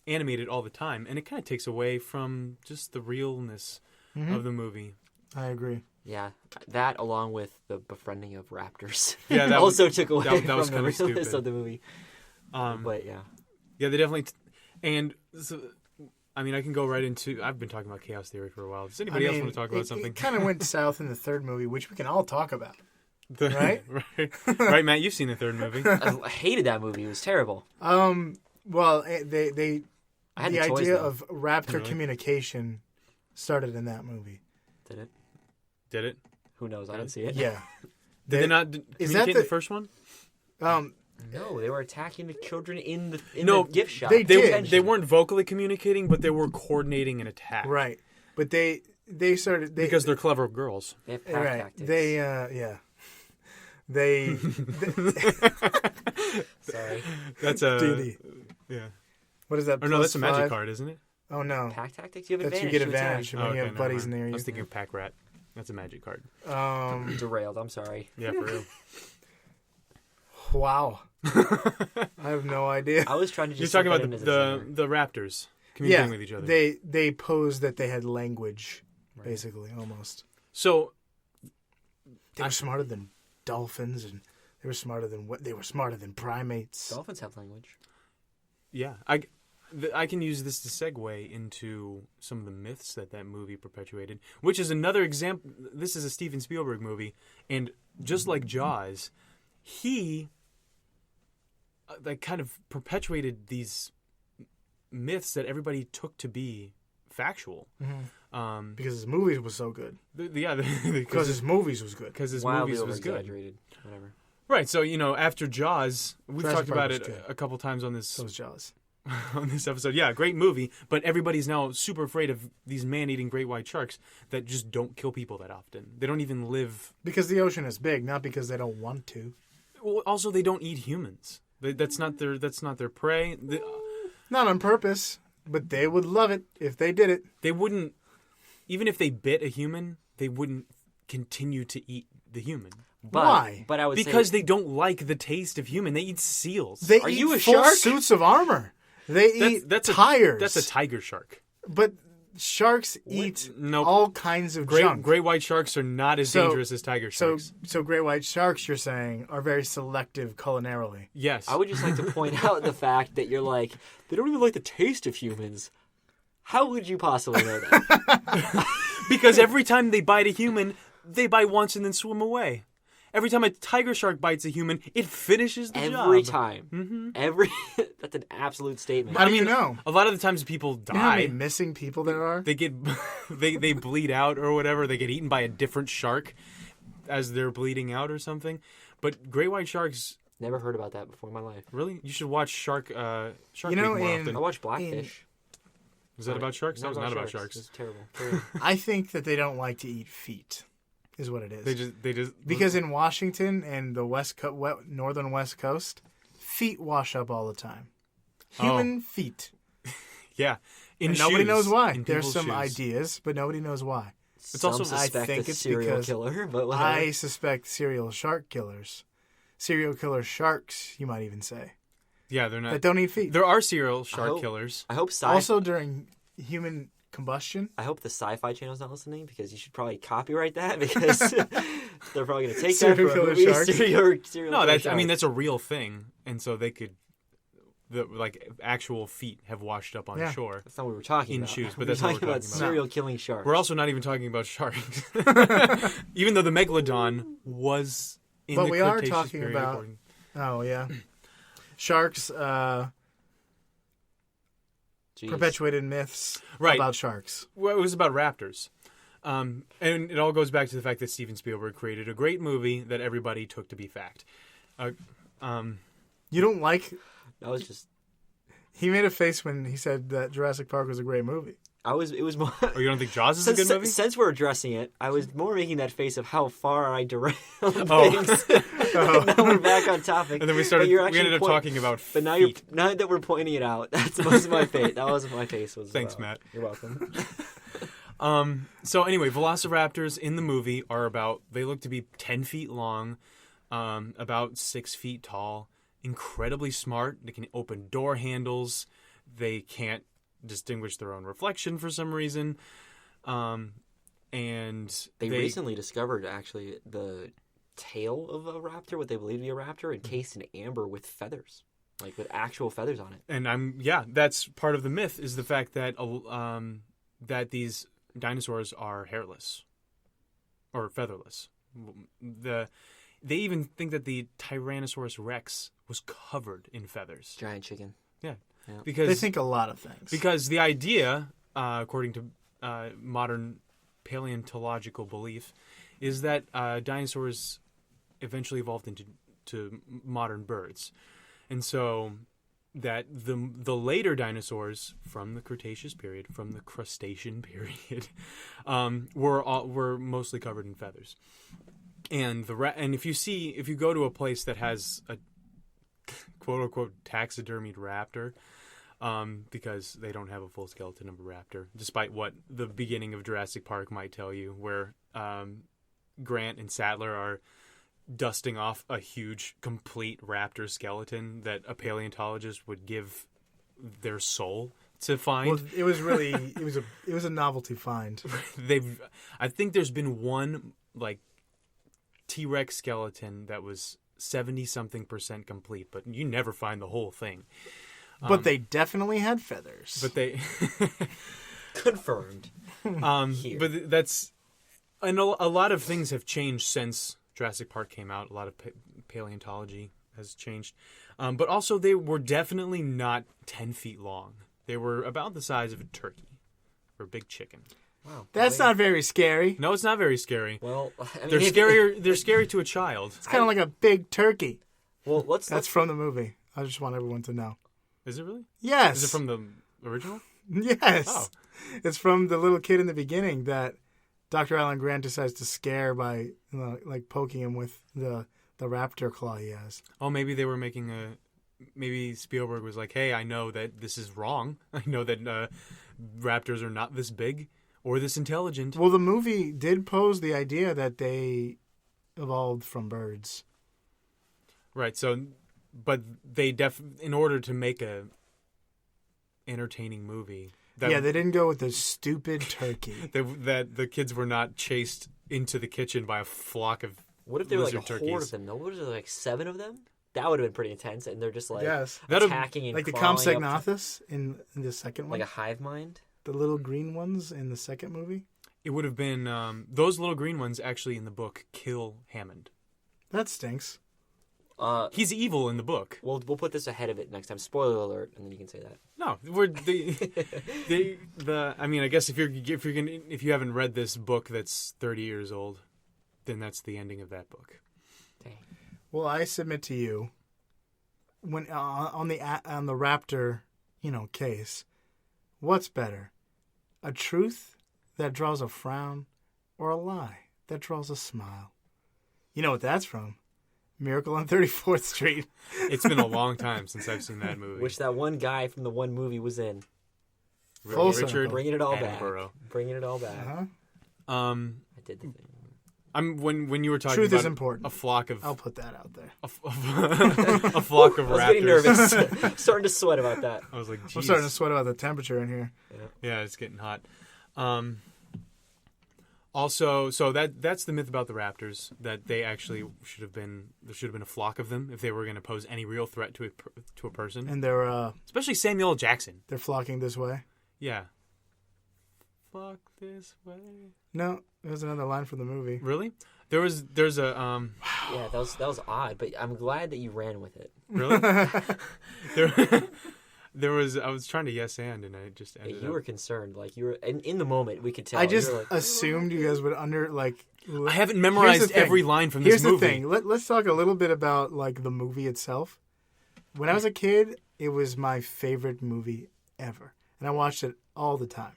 Speaker 1: animated all the time, and it kind of takes away from just the realness of the movie.
Speaker 5: I agree.
Speaker 6: Yeah, that along with the befriending of raptors.
Speaker 1: Yeah, that
Speaker 6: also took away
Speaker 1: that
Speaker 6: from
Speaker 1: was
Speaker 6: the realness of the movie. But yeah.
Speaker 1: Yeah, they definitely. And so, I can go right into... I've been talking about chaos theory for a while. Does anybody else want to talk about something?
Speaker 5: It kind of went south in the third movie, which we can all talk about. Right?
Speaker 1: Right, Matt, you've seen the third movie.
Speaker 6: I hated that movie. It was terrible.
Speaker 5: Well, the idea
Speaker 6: though.
Speaker 5: of raptor communication started in that movie.
Speaker 6: Did it? Who knows? I didn't see it.
Speaker 5: Yeah.
Speaker 1: Did they not communicate in the first one?
Speaker 6: No, they were attacking the children in the gift shop.
Speaker 5: They
Speaker 1: weren't vocally communicating, but they were coordinating an attack.
Speaker 5: Right. But they started...
Speaker 1: because they're clever girls.
Speaker 6: They have pack tactics.
Speaker 5: They
Speaker 6: Sorry.
Speaker 1: That's a...
Speaker 5: Duty.
Speaker 1: Yeah.
Speaker 5: What is that?
Speaker 1: Or no, that's a magic card, isn't it?
Speaker 5: Oh, no.
Speaker 6: Pack tactics? You have
Speaker 5: That's
Speaker 6: advantage.
Speaker 5: you get advantage when you have
Speaker 1: never
Speaker 5: buddies
Speaker 1: mind.
Speaker 5: near you.
Speaker 1: I was thinking of Pack Rat. That's a magic card.
Speaker 6: Derailed. I'm sorry.
Speaker 1: Yeah, for real.
Speaker 5: Wow. I have no idea.
Speaker 6: I was trying to just...
Speaker 1: You're talking about the raptors communicating with each other.
Speaker 5: They posed that they had language, basically, almost.
Speaker 1: So...
Speaker 5: They were smarter than dolphins, and They were smarter than primates.
Speaker 6: Dolphins have language.
Speaker 1: Yeah, I can use this to segue into some of the myths that movie perpetuated, which is another example. This is a Steven Spielberg movie, and just like Jaws, he kind of perpetuated these myths that everybody took to be factual.
Speaker 5: Mm-hmm. Because his movies was so good. Because his movies was good.
Speaker 1: Because his
Speaker 6: Wildly
Speaker 1: movies was good.
Speaker 6: over-exaggerated. Whatever.
Speaker 1: Right. So after Jaws, we've
Speaker 5: Jurassic
Speaker 1: talked
Speaker 5: Park
Speaker 1: about
Speaker 5: was
Speaker 1: it
Speaker 5: good.
Speaker 1: a couple times on this.
Speaker 5: So was Jaws.
Speaker 1: On this episode. Yeah, great movie, but everybody's now super afraid of these man-eating great white sharks that just don't kill people that often. They don't even live...
Speaker 5: Because the ocean is big, not because they don't want to.
Speaker 1: Well, also, they don't eat humans. That's not their prey.
Speaker 5: Not on purpose, but they would love it if they did it.
Speaker 1: They wouldn't... Even if they bit a human, they wouldn't continue to eat the human.
Speaker 5: Why?
Speaker 6: But I would
Speaker 1: Because
Speaker 6: say...
Speaker 1: they don't like the taste of human. They eat seals.
Speaker 5: They
Speaker 6: Are
Speaker 5: eat
Speaker 6: you a
Speaker 5: full
Speaker 6: shark?
Speaker 5: suits of armor. They eat tires.
Speaker 1: That's a tiger shark.
Speaker 5: But sharks eat
Speaker 1: Nope.
Speaker 5: all kinds of junk.
Speaker 1: Great white sharks are not as dangerous as tiger sharks.
Speaker 5: So great white sharks, you're saying, are very selective culinarily.
Speaker 1: Yes.
Speaker 6: I would just like to point out the fact that you're like, they don't even like the taste of humans. How would you possibly know that?
Speaker 1: Because every time they bite a human, they bite once and then swim away. Every time a tiger shark bites a human, it finishes the job.
Speaker 6: Every time.
Speaker 1: Mm-hmm.
Speaker 6: That's an absolute statement.
Speaker 5: How do you know?
Speaker 1: A lot of the times people die.
Speaker 5: You know how many missing people there are?
Speaker 1: They get they bleed out or whatever. They get eaten by a different shark as they're bleeding out or something. But great white sharks...
Speaker 6: Never heard about that before in my life.
Speaker 1: Really? You should watch Shark Week more often.
Speaker 6: I watched Blackfish.
Speaker 1: Is that about sharks? That was not about
Speaker 6: It
Speaker 1: sharks.
Speaker 6: was terrible.
Speaker 5: I think that they don't like to eat feet, is what it is.
Speaker 1: They just
Speaker 5: Because in Washington and the northern West Coast, feet wash up all the time. Human feet.
Speaker 1: Yeah.
Speaker 5: And nobody knows why.
Speaker 1: In
Speaker 5: There's
Speaker 1: people's
Speaker 5: some
Speaker 1: shoes.
Speaker 5: ideas, but nobody knows why.
Speaker 1: It's also-
Speaker 6: Some suspect
Speaker 5: I think
Speaker 6: a
Speaker 5: it's
Speaker 6: serial
Speaker 5: because
Speaker 6: killer, but whatever.
Speaker 5: I suspect serial shark killers. Serial killer sharks, you might even say.
Speaker 1: Yeah, they're not.
Speaker 5: That don't eat feet.
Speaker 1: There are serial shark
Speaker 6: hope-
Speaker 1: killers.
Speaker 6: I hope
Speaker 5: Also during human combustion.
Speaker 6: I hope the Sci-Fi Channel's not listening because you should probably copyright that because they're probably going to take
Speaker 5: Serial
Speaker 6: that for a
Speaker 5: killer
Speaker 6: movie.
Speaker 5: sharks?
Speaker 6: Serial
Speaker 1: No,
Speaker 6: killer
Speaker 1: that's.
Speaker 6: sharks.
Speaker 1: I mean, that's a real thing, and so they could, actual feet have washed up on
Speaker 5: Yeah.
Speaker 1: shore.
Speaker 6: That's not what we're talking
Speaker 1: in
Speaker 6: about.
Speaker 1: shoes, but
Speaker 6: We're
Speaker 1: that's not what
Speaker 6: talking
Speaker 1: we're
Speaker 6: about
Speaker 1: talking about.
Speaker 6: serial killing sharks.
Speaker 1: We're also not even talking about sharks, even though the megalodon was in
Speaker 5: But
Speaker 1: the
Speaker 5: we are
Speaker 1: Cretaceous
Speaker 5: talking
Speaker 1: period,
Speaker 5: about-
Speaker 1: according-
Speaker 5: Oh, yeah. Sharks,
Speaker 6: Jeez.
Speaker 5: perpetuated myths
Speaker 1: Right.
Speaker 5: about sharks.
Speaker 1: Well, it was about raptors. And it all goes back to the fact that Steven Spielberg created a great movie that everybody took to be fact.
Speaker 5: You don't like...
Speaker 6: That was just.
Speaker 5: He made a face when he said that Jurassic Park was a great movie.
Speaker 6: It was more.
Speaker 1: Or you don't think Jaws is a good movie?
Speaker 6: Since we're addressing it, I was more making that face of how far I derailed
Speaker 1: Oh.
Speaker 6: things. Now we're back on topic.
Speaker 1: And then we
Speaker 6: But you're
Speaker 1: we
Speaker 6: actually
Speaker 1: ended up talking about
Speaker 6: But now
Speaker 1: feet.
Speaker 6: now that we're pointing it out, that's most of my face. That was what my face was.
Speaker 1: Thanks,
Speaker 6: about.
Speaker 1: Matt.
Speaker 6: You're welcome.
Speaker 1: So anyway, velociraptors in the movie they look to be 10 feet long, about 6 feet tall, incredibly smart. They can open door handles. They can't distinguish their own reflection for some reason. And
Speaker 6: They recently discovered actually the tail of a raptor, what they believe to be a raptor, encased in amber with feathers, like with actual feathers on it.
Speaker 1: And that's part of the myth is the fact that that these dinosaurs are hairless or featherless. They even think that the Tyrannosaurus Rex was covered in feathers.
Speaker 6: Giant chicken.
Speaker 1: Yeah.
Speaker 6: Yeah.
Speaker 1: Because
Speaker 5: They think a lot of things.
Speaker 1: Because the idea, according to modern paleontological belief, is that dinosaurs eventually evolved into modern birds, and so that the later dinosaurs from the Cretaceous period, from the Crustacean period, were mostly covered in feathers. And if you go to a place that has a quote unquote taxidermied raptor, because they don't have a full skeleton of a raptor, despite what the beginning of Jurassic Park might tell you, where Grant and Sattler are dusting off a huge, complete raptor skeleton that a paleontologist would give their soul to find.
Speaker 5: Well, it was really it was a novelty find.
Speaker 1: I think there's been one like T-Rex skeleton that was 70-something% complete, but you never find the whole thing.
Speaker 5: But they definitely had feathers.
Speaker 1: But they
Speaker 6: Confirmed.
Speaker 1: But that's and a lot of things have changed since Jurassic Park came out. A lot of paleontology has changed, but also they were definitely not 10 feet long. They were about the size of a turkey or a big chicken.
Speaker 6: Wow,
Speaker 5: That's not very scary.
Speaker 1: No, it's not very scary.
Speaker 6: Well, I mean,
Speaker 1: They're scarier. They're scary to a child.
Speaker 5: It's kind of like a big turkey.
Speaker 6: Well,
Speaker 5: That's from the movie. I just want everyone to know.
Speaker 1: Is it really?
Speaker 5: Yes.
Speaker 1: Is it from the original?
Speaker 5: Yes.
Speaker 1: Oh.
Speaker 5: It's from the little kid in the beginning that Dr. Alan Grant decides to scare by like poking him with the raptor claw he has.
Speaker 1: Oh, maybe they were making maybe Spielberg was like, hey, I know that this is wrong. I know that raptors are not this big or this intelligent.
Speaker 5: Well, the movie did pose the idea that they evolved from birds.
Speaker 1: Right. So, but they in order to make a entertaining movie.
Speaker 5: They didn't go with the stupid turkey.
Speaker 1: that the kids were not chased into the kitchen by a flock of
Speaker 6: what if there were like a
Speaker 1: turkeys.
Speaker 6: horde of them? No, what is there, like 7 of them? That would have been pretty intense, and they're just like
Speaker 5: Yes.
Speaker 6: attacking and
Speaker 5: like the
Speaker 6: crawling up to-
Speaker 5: Compsognathus in the second one.
Speaker 6: like a hive mind.
Speaker 5: The little green ones in the second movie.
Speaker 1: It would have been those little green ones actually in the book kill Hammond.
Speaker 5: That stinks.
Speaker 1: He's evil in the book.
Speaker 6: We'll put this ahead of it next time. Spoiler alert, and then you can say that.
Speaker 1: No, I mean, I guess if you haven't read this book that's 30 years old, then that's the ending of that book.
Speaker 6: Dang.
Speaker 5: Well, I submit to you, when on the raptor, case, what's better, a truth that draws a frown, or a lie that draws a smile? You know what that's from? Miracle on 34th Street.
Speaker 1: It's been a long time since I've seen that movie.
Speaker 6: Which that one guy from the one movie was in.
Speaker 5: Full
Speaker 1: Richard
Speaker 5: circle.
Speaker 6: Bringing it all
Speaker 1: Attenborough.
Speaker 6: back. Bringing it all back.
Speaker 5: Uh-huh.
Speaker 6: I did the thing.
Speaker 1: When you were talking
Speaker 5: Truth
Speaker 1: about
Speaker 5: is important.
Speaker 1: a flock of
Speaker 5: I'll put that out there.
Speaker 1: a flock of
Speaker 6: I was
Speaker 1: raptors.
Speaker 6: getting nervous. Starting to sweat about that.
Speaker 1: I was like,
Speaker 5: I'm
Speaker 1: geez.
Speaker 5: starting to sweat about the temperature in here.
Speaker 1: Yeah, it's getting hot. Also, so that's the myth about the raptors, that they actually should have been a flock of them if they were going to pose any real threat to a person.
Speaker 5: And they're
Speaker 1: Especially Samuel L. Jackson.
Speaker 5: they're flocking this way.
Speaker 1: Yeah. Flock this way.
Speaker 5: No, there's another line from the movie.
Speaker 1: Really? There's a
Speaker 6: Yeah, that was odd, but I'm glad that you ran with it.
Speaker 1: really? There was I was trying to yes and I just ended
Speaker 6: You
Speaker 1: up.
Speaker 6: were concerned, like you were, and in the moment we could tell.
Speaker 5: I just
Speaker 6: you were like,
Speaker 5: assumed you guys would
Speaker 1: I haven't memorized every line from this
Speaker 5: Here's
Speaker 1: movie.
Speaker 5: the thing. Let's talk a little bit about like the movie itself. When I was a kid, it was my favorite movie ever, and I watched it all the time.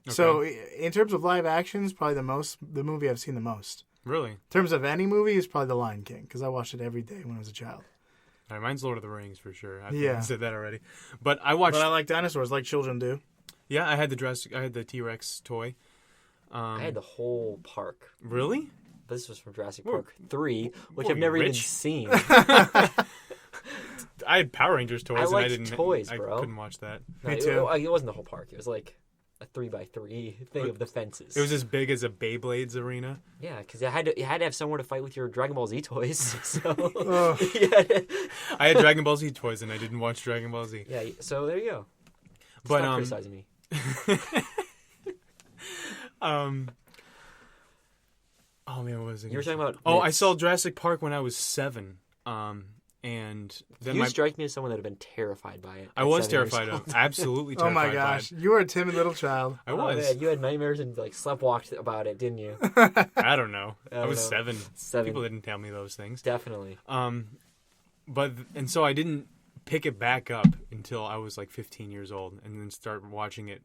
Speaker 1: Okay.
Speaker 5: So in terms of live actions, probably the movie I've seen the most.
Speaker 1: Really?
Speaker 5: In terms of any movie, it's probably The Lion King because I watched it every day when I was a child.
Speaker 1: All right, mine's Lord of the Rings for sure. I
Speaker 5: Yeah.
Speaker 1: said that already. But I watched.
Speaker 5: But I like dinosaurs, like children do.
Speaker 1: Yeah, I had the T-Rex toy.
Speaker 6: I had the whole park.
Speaker 1: Really?
Speaker 6: This was from Jurassic
Speaker 1: Whoa.
Speaker 6: Park 3, which
Speaker 1: Whoa,
Speaker 6: I've never even
Speaker 1: rich.
Speaker 6: seen.
Speaker 1: I had Power Rangers toys,
Speaker 6: I
Speaker 1: and I
Speaker 6: liked
Speaker 1: didn't.
Speaker 6: toys,
Speaker 1: I
Speaker 6: bro.
Speaker 1: couldn't watch that.
Speaker 6: No,
Speaker 5: Me too.
Speaker 6: It wasn't the whole park. It was like a 3x3 thing of the fences.
Speaker 1: It was as big as a Beyblades arena.
Speaker 6: Yeah, because you had to have somewhere to fight with your Dragon Ball Z toys. So
Speaker 5: Oh.
Speaker 6: yeah,
Speaker 1: I had Dragon Ball Z toys, and I didn't watch Dragon Ball Z.
Speaker 6: yeah. So there you go.
Speaker 1: But
Speaker 6: Stop criticizing me.
Speaker 1: Oh man, what was it?
Speaker 6: You were talking about.
Speaker 1: Oh, I
Speaker 6: myths.
Speaker 1: saw Jurassic Park when I was 7. And then
Speaker 6: You strike me as someone that would have been terrified by it.
Speaker 1: I
Speaker 6: at
Speaker 1: was
Speaker 6: 7 years
Speaker 1: terrified
Speaker 6: old.
Speaker 1: of. Absolutely
Speaker 5: Oh
Speaker 1: terrified.
Speaker 5: my
Speaker 1: by
Speaker 5: gosh,
Speaker 1: it.
Speaker 5: you were a timid little child.
Speaker 1: I
Speaker 6: Oh,
Speaker 1: was.
Speaker 6: man, you had nightmares and like sleptwalked about it, didn't you?
Speaker 1: I don't know.
Speaker 6: I
Speaker 1: I
Speaker 6: don't
Speaker 1: was
Speaker 6: know.
Speaker 1: 7.
Speaker 6: 7.
Speaker 1: People didn't tell me those things.
Speaker 6: Definitely.
Speaker 1: And so I didn't pick it back up until I was like 15 years old, and then start watching it.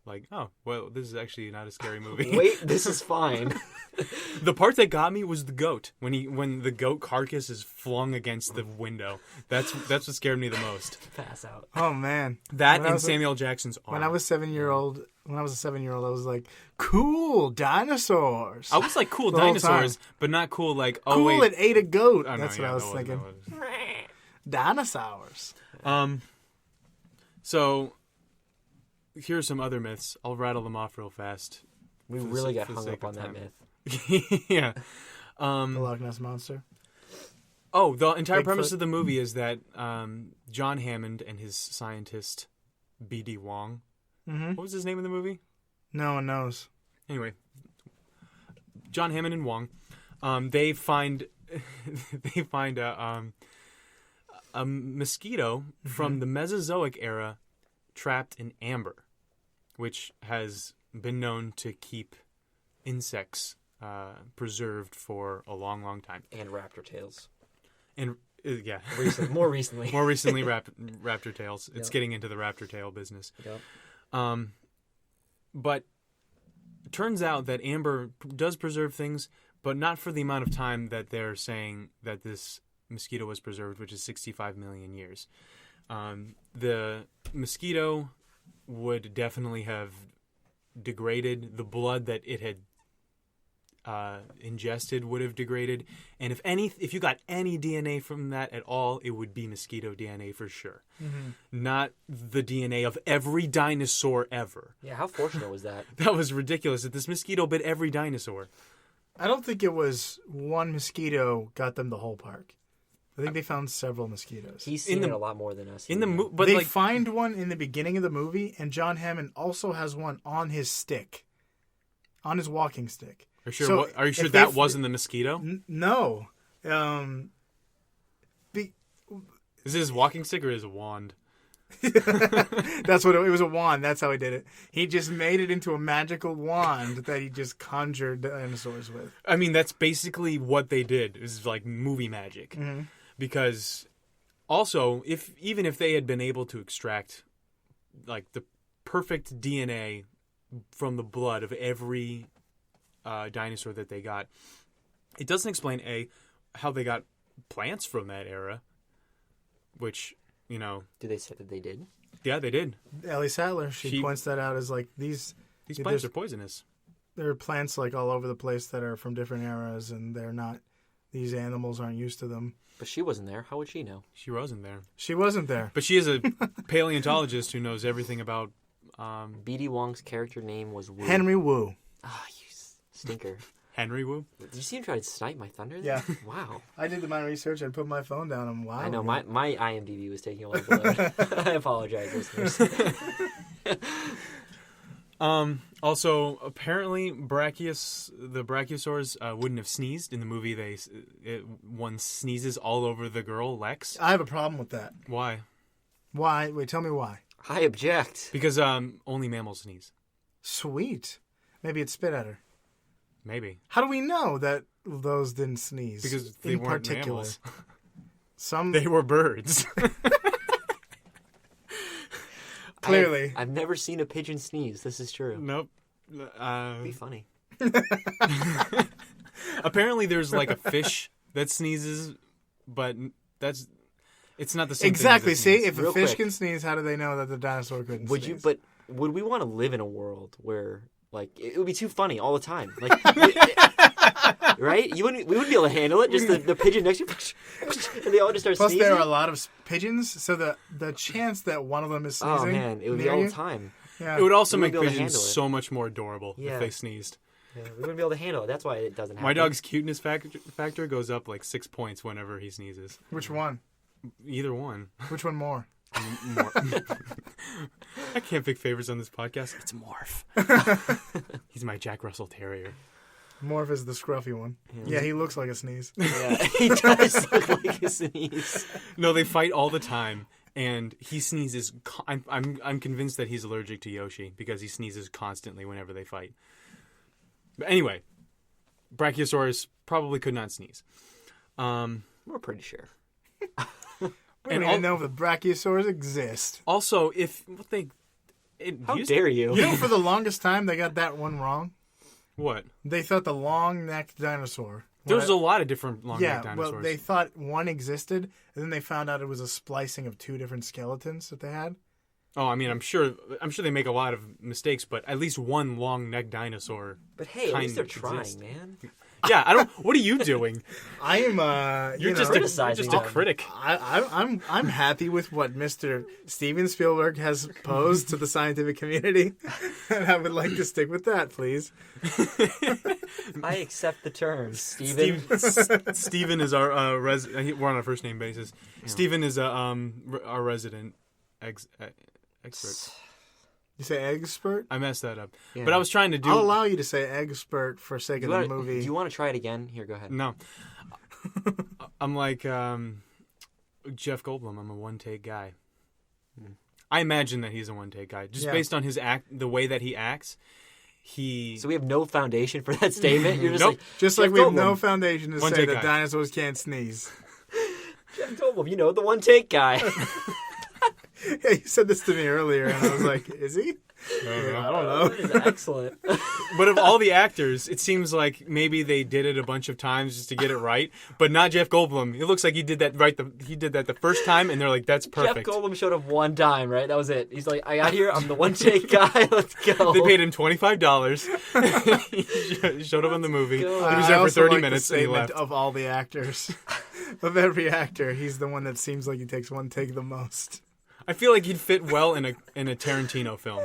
Speaker 1: Like, oh, well, this is actually not a scary movie.
Speaker 6: Wait, this is fine.
Speaker 1: The part that got me was the goat. When the goat carcass is flung against the window. That's what scared me the most.
Speaker 6: Pass out.
Speaker 5: Oh man,
Speaker 1: That
Speaker 5: When I
Speaker 1: and
Speaker 5: was a-
Speaker 1: Samuel Jackson's arm.
Speaker 5: When I was a 7-year-old, I was like, cool dinosaurs.
Speaker 1: I was like cool
Speaker 5: The whole
Speaker 1: dinosaurs,
Speaker 5: time.
Speaker 1: but not cool like oh
Speaker 5: cool,
Speaker 1: wait.
Speaker 5: it ate a goat.
Speaker 1: Oh, no,
Speaker 5: That's what
Speaker 1: yeah,
Speaker 5: I was
Speaker 1: that
Speaker 5: thinking.
Speaker 1: that
Speaker 5: Dinosaurs.
Speaker 1: So here's some other myths. I'll rattle them off real fast.
Speaker 6: We
Speaker 1: For the
Speaker 6: really
Speaker 1: sake-
Speaker 6: got
Speaker 1: for the
Speaker 6: hung
Speaker 1: sake
Speaker 6: up
Speaker 1: of
Speaker 6: on that
Speaker 1: time.
Speaker 6: myth.
Speaker 1: Yeah.
Speaker 5: The Loch Ness Monster.
Speaker 1: Oh, the entire
Speaker 5: Bigfoot.
Speaker 1: premise of the movie is that John Hammond and his scientist, B.D. Wong.
Speaker 5: Mm-hmm.
Speaker 1: What was his name in the movie?
Speaker 5: No one knows.
Speaker 1: Anyway, John Hammond and Wong, they find a mosquito from the Mesozoic era trapped in amber, which has been known to keep insects preserved for a long, long time.
Speaker 6: And raptor tails.
Speaker 1: And yeah,
Speaker 6: More recently.
Speaker 1: more recently, raptor tails. It's getting into the raptor tail business.
Speaker 6: Yep.
Speaker 1: But it turns out that amber does preserve things, but not for the amount of time that they're saying that this mosquito was preserved, which is 65 million years. The mosquito would definitely have degraded. The blood that it had ingested would have degraded, and if you got any DNA from that at all, it would be mosquito DNA for sure. Not the DNA of every dinosaur ever.
Speaker 6: Yeah, how fortunate was that?
Speaker 1: That was ridiculous that this mosquito bit every dinosaur.
Speaker 5: I don't think it was one mosquito got them the whole park. I think they found several mosquitoes.
Speaker 6: He's seen it a lot more than us.
Speaker 1: But
Speaker 5: they find one in the beginning of the movie, and John Hammond also has one on his stick, on his walking stick.
Speaker 1: Are you sure?
Speaker 5: So
Speaker 1: Are you sure
Speaker 5: if
Speaker 1: that
Speaker 5: they-
Speaker 1: wasn't the mosquito?
Speaker 5: No.
Speaker 1: Is it his walking stick or his wand?
Speaker 5: That's what it was, a wand. That's how he did it. He just made it into a magical wand that he just conjured dinosaurs with.
Speaker 1: I mean, that's basically what they did. It was like movie magic.
Speaker 5: Mm-hmm.
Speaker 1: Because also, even if they had been able to extract like the perfect DNA from the blood of every dinosaur that they got, it doesn't explain how they got plants from that era, which, you know.
Speaker 6: Do they say that they did?
Speaker 1: Yeah, they did.
Speaker 5: Ellie Sattler, she points that out as like these
Speaker 1: plants are poisonous.
Speaker 5: There are plants like all over the place that are from different eras, and they're not. These animals aren't used to them.
Speaker 6: But she wasn't there. How would she know?
Speaker 1: She wasn't there.
Speaker 5: She wasn't there.
Speaker 1: But she is a paleontologist who knows everything about.
Speaker 6: B.D. Wong's character name was Wu.
Speaker 5: Henry Wu.
Speaker 6: Ah, you stinker.
Speaker 1: Henry Wu?
Speaker 6: Did you see him try to snipe my thunder?
Speaker 5: Yeah.
Speaker 6: Wow.
Speaker 5: I did my research. I put my phone down. And wow.
Speaker 6: I know, my IMDb was taking a lot of blood. I apologize, listeners.
Speaker 1: Also, apparently, the brachiosaurs wouldn't have sneezed in the movie. One sneezes all over the girl Lex.
Speaker 5: I have a problem with that.
Speaker 1: Why?
Speaker 5: Why? Wait, tell me why.
Speaker 6: I object.
Speaker 1: Because only mammals sneeze.
Speaker 5: Sweet. Maybe it spit at her.
Speaker 1: Maybe.
Speaker 5: How do we know that those didn't sneeze?
Speaker 1: Because they weren't mammals.
Speaker 5: They
Speaker 1: were birds.
Speaker 5: Clearly.
Speaker 6: I've never seen a pigeon sneeze. This is true.
Speaker 1: Nope.
Speaker 6: It'd be funny.
Speaker 1: Apparently, there's like a fish that sneezes, but it's not the same
Speaker 5: exactly.
Speaker 1: thing.
Speaker 5: See, if
Speaker 6: Real
Speaker 5: a fish
Speaker 6: quick.
Speaker 5: can sneeze, how do they know that the dinosaur couldn't sneeze?
Speaker 6: Would we want to live in a world where, like, it would be too funny all the time? Like, right? We wouldn't be able to handle it. Just the pigeon next to you, and they all just start
Speaker 5: Plus,
Speaker 6: sneezing.
Speaker 5: there are a lot of pigeons, so the chance that one of them is sneezing.
Speaker 6: Oh man, it would be
Speaker 5: near
Speaker 6: all
Speaker 5: you,
Speaker 6: the time.
Speaker 5: Yeah.
Speaker 1: It would also
Speaker 6: We
Speaker 1: make
Speaker 6: wouldn't be able to
Speaker 1: pigeons
Speaker 6: handle it.
Speaker 1: so much more adorable
Speaker 6: Yeah.
Speaker 1: if they sneezed.
Speaker 6: Yeah, we wouldn't be able to handle it. That's why it doesn't happen.
Speaker 1: My dog's cuteness factor goes up like 6 points whenever he sneezes.
Speaker 5: Which one?
Speaker 1: Either one.
Speaker 5: Which one more?
Speaker 1: More. I can't pick favorites on this podcast. It's Morph. He's my Jack Russell Terrier.
Speaker 5: Morph is the scruffy one. Yeah, he looks like a sneeze.
Speaker 6: Yeah, he does look like a sneeze.
Speaker 1: No, they fight all the time, and he sneezes. I'm convinced that he's allergic to Yoshi because he sneezes constantly whenever they fight. But anyway, Brachiosaurus probably could not sneeze.
Speaker 6: We're pretty sure.
Speaker 5: We don't even know if the brachiosaurs exist.
Speaker 1: Also,
Speaker 6: How dare you?
Speaker 5: You know, for the longest time, they got that one wrong.
Speaker 1: What?
Speaker 5: They thought the long-necked dinosaur.
Speaker 1: There's a lot of different long-necked dinosaurs.
Speaker 5: Well, they thought one existed, and then they found out it was a splicing of two different skeletons that they had.
Speaker 1: Oh, I mean, I'm sure they make a lot of mistakes, but at least one long-necked dinosaur.
Speaker 6: But hey, at least they're
Speaker 1: kind
Speaker 6: trying,
Speaker 1: exists.
Speaker 6: man.
Speaker 1: Yeah, I don't. What are you doing?
Speaker 5: I am.
Speaker 1: You're just
Speaker 6: criticizing
Speaker 1: a
Speaker 6: them.
Speaker 1: critic.
Speaker 5: I'm happy with what Mr. Steven Spielberg has posed to the scientific community, and I would like to stick with that, please.
Speaker 6: I accept the terms, Steven.
Speaker 1: Steven is our we're on a first name basis. Yeah. Steven is our resident expert.
Speaker 5: You say expert?
Speaker 1: I messed that up. Yeah. But I was trying to do...
Speaker 5: I'll allow you to say expert for sake of the movie.
Speaker 6: Do you want to try it again? Here, go ahead.
Speaker 1: No. I'm like Jeff Goldblum. I'm a one-take guy. I imagine that he's a one-take guy. Just based on his the way that he acts. So
Speaker 6: we have no foundation for that statement? You're just
Speaker 1: nope.
Speaker 5: Just like we have no foundation to say that dinosaurs can't sneeze.
Speaker 6: Jeff Goldblum, the one-take guy.
Speaker 5: Yeah, you said this to me earlier, and I was like, is he? I don't know.
Speaker 6: That is excellent.
Speaker 1: But of all the actors, it seems like maybe they did it a bunch of times just to get it right, but not Jeff Goldblum. It looks like he did that right. He did that the first time, and they're like, that's perfect.
Speaker 6: Jeff Goldblum showed up one time, right? That was it. He's like, I got here. I'm the one-take guy. Let's go.
Speaker 1: They paid him $25. He showed up in the movie. He was there for 30 minutes, and he left.
Speaker 5: Of all the actors, of every actor, he's the one that seems like he takes one take the most.
Speaker 1: I feel like he'd fit well in a Tarantino film.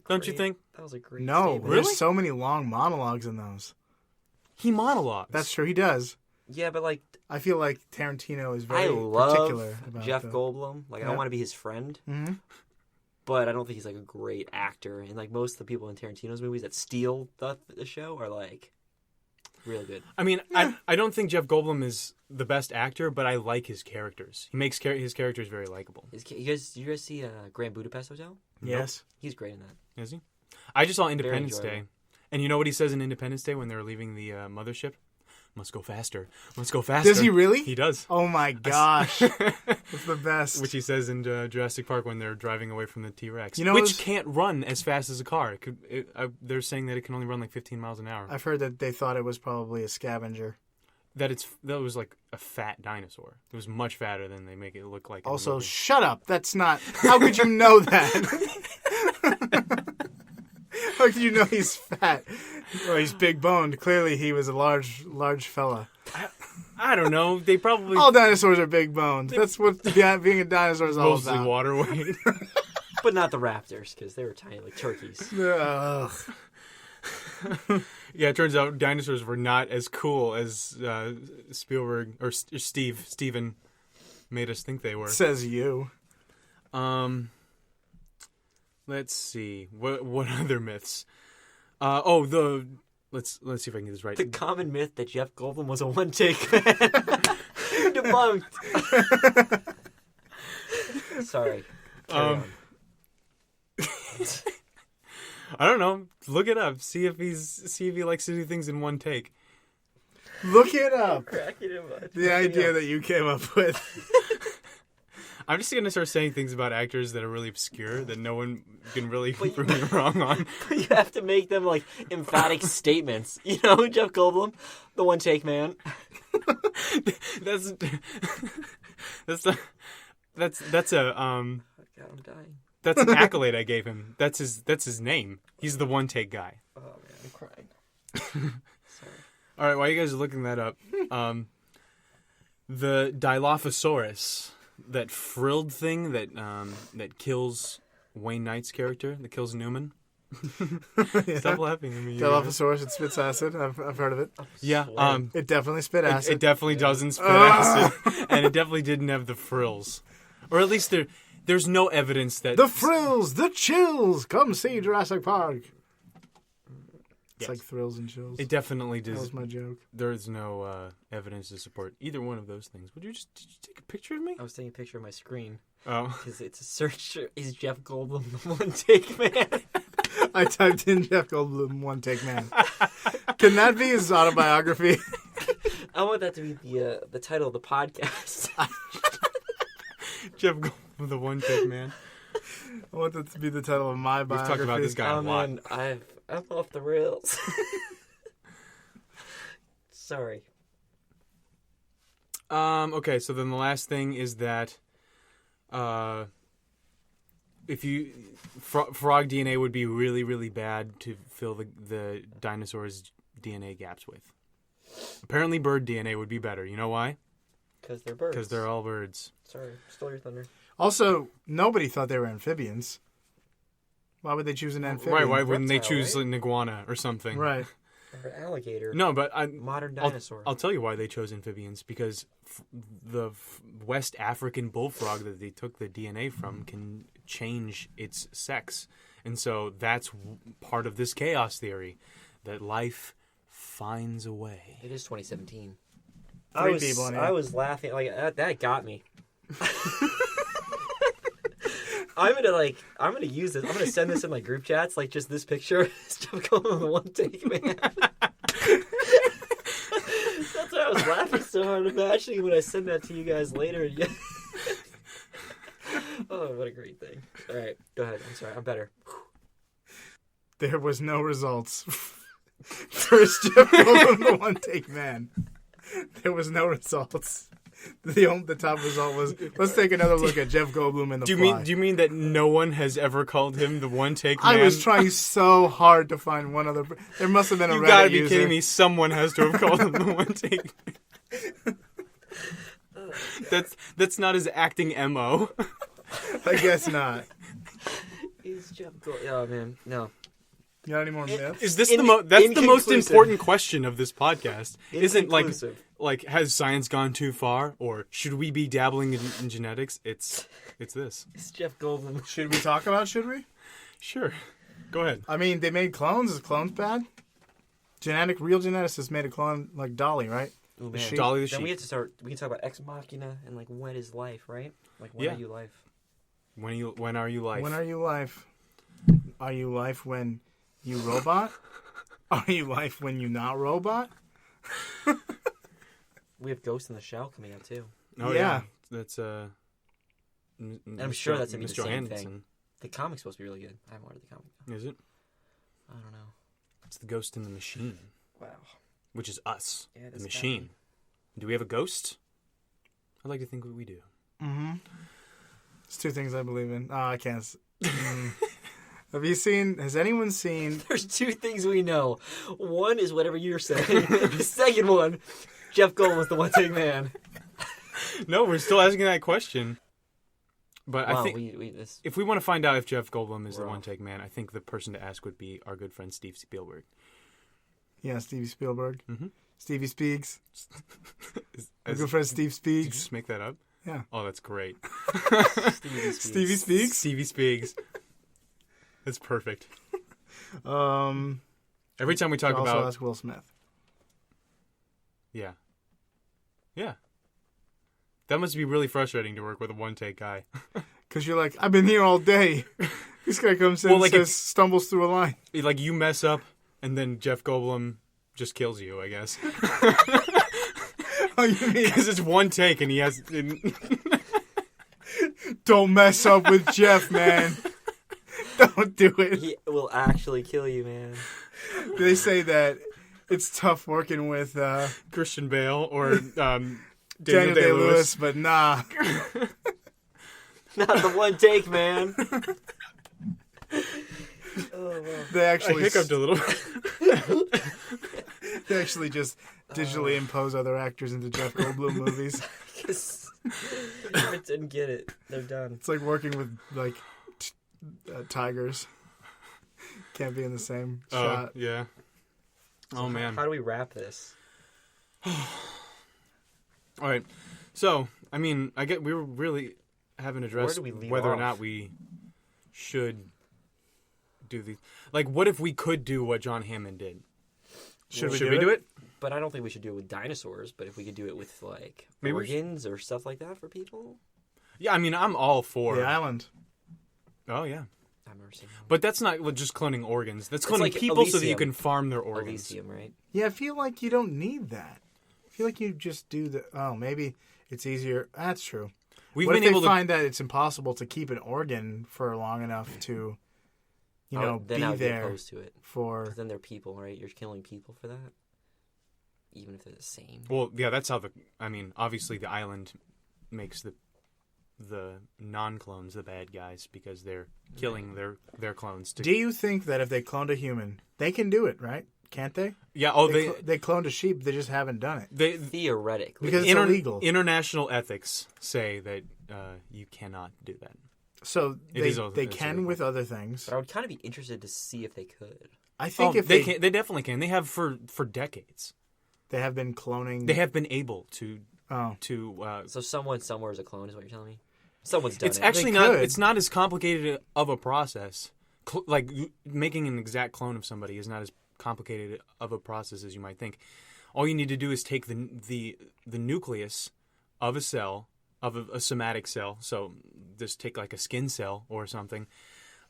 Speaker 1: Don't you think?
Speaker 6: That was a great
Speaker 5: statement. There's so many long monologues in those.
Speaker 1: He monologues.
Speaker 5: That's true, he does.
Speaker 6: Yeah, but
Speaker 5: I feel like Tarantino is very particular about
Speaker 6: Jeff Goldblum. I want to be his friend.
Speaker 5: Mm-hmm.
Speaker 6: But I don't think he's a great actor. And most of the people in Tarantino's movies that steal the show are really good.
Speaker 1: I mean, I don't think Jeff Goldblum is the best actor, but I like his characters. He makes his characters very likable.
Speaker 6: You guys see Grand Budapest Hotel?
Speaker 5: Yes.
Speaker 6: Nope. He's great in that.
Speaker 1: Is he? I just saw Independence Day. And you know what he says in Independence Day when they're leaving the mothership? Must go faster. Must go faster.
Speaker 5: Does he really?
Speaker 1: He does.
Speaker 5: Oh my gosh. That's the best.
Speaker 1: Which he says in Jurassic Park when they're driving away from the T-Rex. Which can't run as fast as a car. They're saying that it can only run 15 miles an hour.
Speaker 5: I've heard that they thought it was probably a scavenger.
Speaker 1: That was like a fat dinosaur. It was much fatter than they make it look like.
Speaker 5: Also, shut up. That's not... How could you know that? How could you know he's fat? Well, he's big boned. Clearly, he was a large fella.
Speaker 1: I don't know. They probably...
Speaker 5: All dinosaurs are big boned. That's what being a dinosaur is all about.
Speaker 1: Mostly water weight.
Speaker 6: But not the raptors, because they were tiny like turkeys.
Speaker 1: Yeah, it turns out dinosaurs were not as cool as Spielberg or Steven made us think they were.
Speaker 5: Says you.
Speaker 1: Let's see. What other myths? Let's see if I can get this right.
Speaker 6: The common myth that Jeff Goldblum was a one-take man. Debunked. Sorry. Carry on.
Speaker 1: I don't know. Look it up. See if he likes to do things in one take.
Speaker 5: Look it up.
Speaker 6: Cracking him up.
Speaker 5: The idea that you came up with.
Speaker 1: I'm just going to start saying things about actors that are really obscure that no one can really prove me wrong on.
Speaker 6: You have to make them emphatic statements. Jeff Goldblum, the one take man.
Speaker 1: That's a
Speaker 6: God, I'm dying.
Speaker 1: That's an accolade I gave him. That's his name. He's the one take guy.
Speaker 6: Oh man, I'm crying. Sorry.
Speaker 1: All right, while you guys are looking that up, the Dilophosaurus, that frilled thing that kills Wayne Knight's character, that kills Newman.
Speaker 5: Yeah.
Speaker 1: Stop laughing at me.
Speaker 5: Dilophosaurus, it spits acid. I've heard of it.
Speaker 1: Yeah.
Speaker 5: It definitely spit acid.
Speaker 1: It definitely doesn't spit acid, and it definitely didn't have the frills, or at least there's no evidence that
Speaker 5: the frills, the chills. Come see Jurassic Park. It's like thrills and chills.
Speaker 1: It definitely does.
Speaker 5: That was my joke.
Speaker 1: There's no evidence to support either one of those things. Did you take a picture of me?
Speaker 6: I was taking a picture of my screen.
Speaker 1: Oh.
Speaker 6: Because it's a search. Is Jeff Goldblum the one-take man?
Speaker 5: I typed in Jeff Goldblum, one-take man. Can that be his autobiography?
Speaker 6: I want that to be the title of the podcast.
Speaker 1: Jeff Goldblum, the one-take man.
Speaker 5: I want that to be the title of my biography.
Speaker 1: We've talked about this guy a lot.
Speaker 6: Man, I'm off the rails. Sorry.
Speaker 1: Okay, so then the last thing is that if frog DNA would be really, really bad to fill the dinosaurs' DNA gaps with. Apparently bird DNA would be better. You know why?
Speaker 6: Because they're birds.
Speaker 1: Because they're all birds.
Speaker 6: Sorry, stole your thunder.
Speaker 5: Also, nobody thought they were amphibians. Why would they choose an amphibian?
Speaker 1: Right, why wouldn't they choose an iguana or something?
Speaker 5: Right.
Speaker 6: Or alligator.
Speaker 1: No, but
Speaker 6: Modern dinosaur.
Speaker 1: I'll tell you why they chose amphibians, because the West African bullfrog that they took the DNA from can change its sex. And so that's part of this chaos theory, that life finds a way.
Speaker 6: It is 2017.
Speaker 5: People in here.
Speaker 6: I was laughing. Like, that got me. I'm gonna use this. I'm gonna send this in my group chats, like just this picture. Jeff Goldblum, the one take man. That's why I was laughing so hard, imagining when I send that to you guys later. Oh, what a great thing! All right, go ahead. I'm sorry, I'm better.
Speaker 5: There was no results. First Jeff Goldblum, the one take man. There was no results. The top result was, let's take another look at Jeff Goldblum in the Fly.
Speaker 1: Do you mean that no one has ever called him the one take man?
Speaker 5: I was trying so hard to find one other. There must have been a Reddit user.
Speaker 1: You gotta be kidding me! Someone has to have called him the one take man. That's not his acting MO.
Speaker 5: I guess not.
Speaker 6: He's Jeff Goldblum. Oh man, no.
Speaker 5: You got any more myths?
Speaker 1: Is this that's the most important question of this podcast? Isn't like has science gone too far, or should we be dabbling in genetics? It's this.
Speaker 6: It's Jeff Goldblum.
Speaker 5: Should we talk about? Should we?
Speaker 1: Sure. Go ahead.
Speaker 5: I mean, they made clones. Is clones bad? Real geneticists made a clone like Dolly, right?
Speaker 6: Oh man,
Speaker 1: Dolly the sheep.
Speaker 6: Then we have to start. We can talk about Ex Machina and like what is life, right? Like when are you life?
Speaker 1: When are you life?
Speaker 5: When are you life? Are you life when you robot? Are you life when you not robot?
Speaker 6: We have Ghost in the Shell coming out too.
Speaker 1: Oh yeah. That's
Speaker 6: I'm sure that's gonna be the same thing. The comic's supposed to be really good. I haven't read the comic.
Speaker 1: Is it?
Speaker 6: I don't know.
Speaker 1: It's the Ghost in the Machine.
Speaker 6: Wow.
Speaker 1: Which is us.
Speaker 6: Yeah,
Speaker 1: the machine. Do we have a ghost? I'd like to think that we do.
Speaker 5: Mm-hmm. There's two things I believe in. Oh, I can't. Has anyone seen...
Speaker 6: There's two things we know. One is whatever you're saying. The second one, Jeff Goldblum was the one take man.
Speaker 1: No, we're still asking that question. But
Speaker 6: Wow,
Speaker 1: I think if we want to find out if Jeff Goldblum is the one take man, I think the person to ask would be our good friend Steve Spielberg.
Speaker 5: Yeah, Stevie Spielberg.
Speaker 1: Mm-hmm.
Speaker 5: Stevie Speaks. Our good friend Steve Speaks.
Speaker 1: Did you just make that up?
Speaker 5: Yeah.
Speaker 1: Oh, that's great.
Speaker 5: Stevie Speaks?
Speaker 1: Stevie Speaks. That's perfect. Every time we talk about...
Speaker 5: Also ask Will Smith.
Speaker 1: Yeah. Yeah. That must be really frustrating to work with a one-take guy.
Speaker 5: Because you're like, I've been here all day. This guy comes in and says, stumbles through a line.
Speaker 1: Like, you mess up, and then Jeff Goldblum just kills you, I guess.
Speaker 5: Oh, you mean?
Speaker 1: Because it's one take, and he has...
Speaker 5: Don't mess up with Jeff, man. Don't do it.
Speaker 6: He will actually kill you, man.
Speaker 5: They say that it's tough working with...
Speaker 1: Christian Bale or...
Speaker 5: Daniel Day-Lewis, but nah.
Speaker 6: Not the one take, man. Oh, wow.
Speaker 5: They actually...
Speaker 1: I hiccuped a little.
Speaker 5: They actually just digitally impose other actors into Jeff Goldblum movies.
Speaker 6: I didn't get it. They're done.
Speaker 5: It's like working with, like, tigers. Can't be in the same shot.
Speaker 1: Yeah. Oh, man.
Speaker 6: How do we wrap this?
Speaker 1: All right. So, I mean, we really haven't addressed whether or not we should do these. Like, what if we could do what John Hammond did? Should we do it?
Speaker 6: But I don't think we should do it with dinosaurs. But if we could do it with, like,
Speaker 1: maybe
Speaker 6: organs or stuff like that for people?
Speaker 1: Yeah, I mean, I'm all for...
Speaker 5: The Island.
Speaker 1: Oh, yeah.
Speaker 6: I've never seen that.
Speaker 1: But that's not just cloning organs. That's cloning
Speaker 6: like
Speaker 1: people
Speaker 6: Elysium.
Speaker 1: So that you can farm their organs.
Speaker 6: Elysium, right?
Speaker 5: Yeah, I feel like you don't need that. I feel like you just do the... Oh, maybe it's easier. That's true. What if they find that it's impossible to keep an organ for long enough to, be there
Speaker 6: opposed to it.
Speaker 5: For...
Speaker 6: 'Cause then they're people, right? You're killing people for that? Even if they're the same.
Speaker 1: Well, yeah, that's how obviously the island makes the non-clones the bad guys because they're killing their clones.
Speaker 5: Do you think that if they cloned a human, they can do it, right? Can't they?
Speaker 1: Yeah.
Speaker 5: They cloned a sheep. They just haven't done it.
Speaker 6: Theoretically.
Speaker 5: Because it's illegal.
Speaker 1: International ethics say that you cannot do that.
Speaker 5: So they can
Speaker 1: illegal.
Speaker 5: with other things.
Speaker 6: But I would kind of be interested to see if they could.
Speaker 5: I think if
Speaker 1: they can, they definitely can. They have for decades.
Speaker 5: they have been cloning.
Speaker 1: They have been able to
Speaker 5: Oh.
Speaker 6: So someone somewhere is a clone, is what you're telling me? Someone's done
Speaker 1: It's
Speaker 6: it.
Speaker 1: actually
Speaker 5: They
Speaker 1: not.
Speaker 5: could.
Speaker 1: It's not as complicated of a process. Like making an exact clone of somebody is not as complicated of a process as you might think. All you need to do is take the nucleus of a cell, of a somatic cell. So just take like a skin cell or something,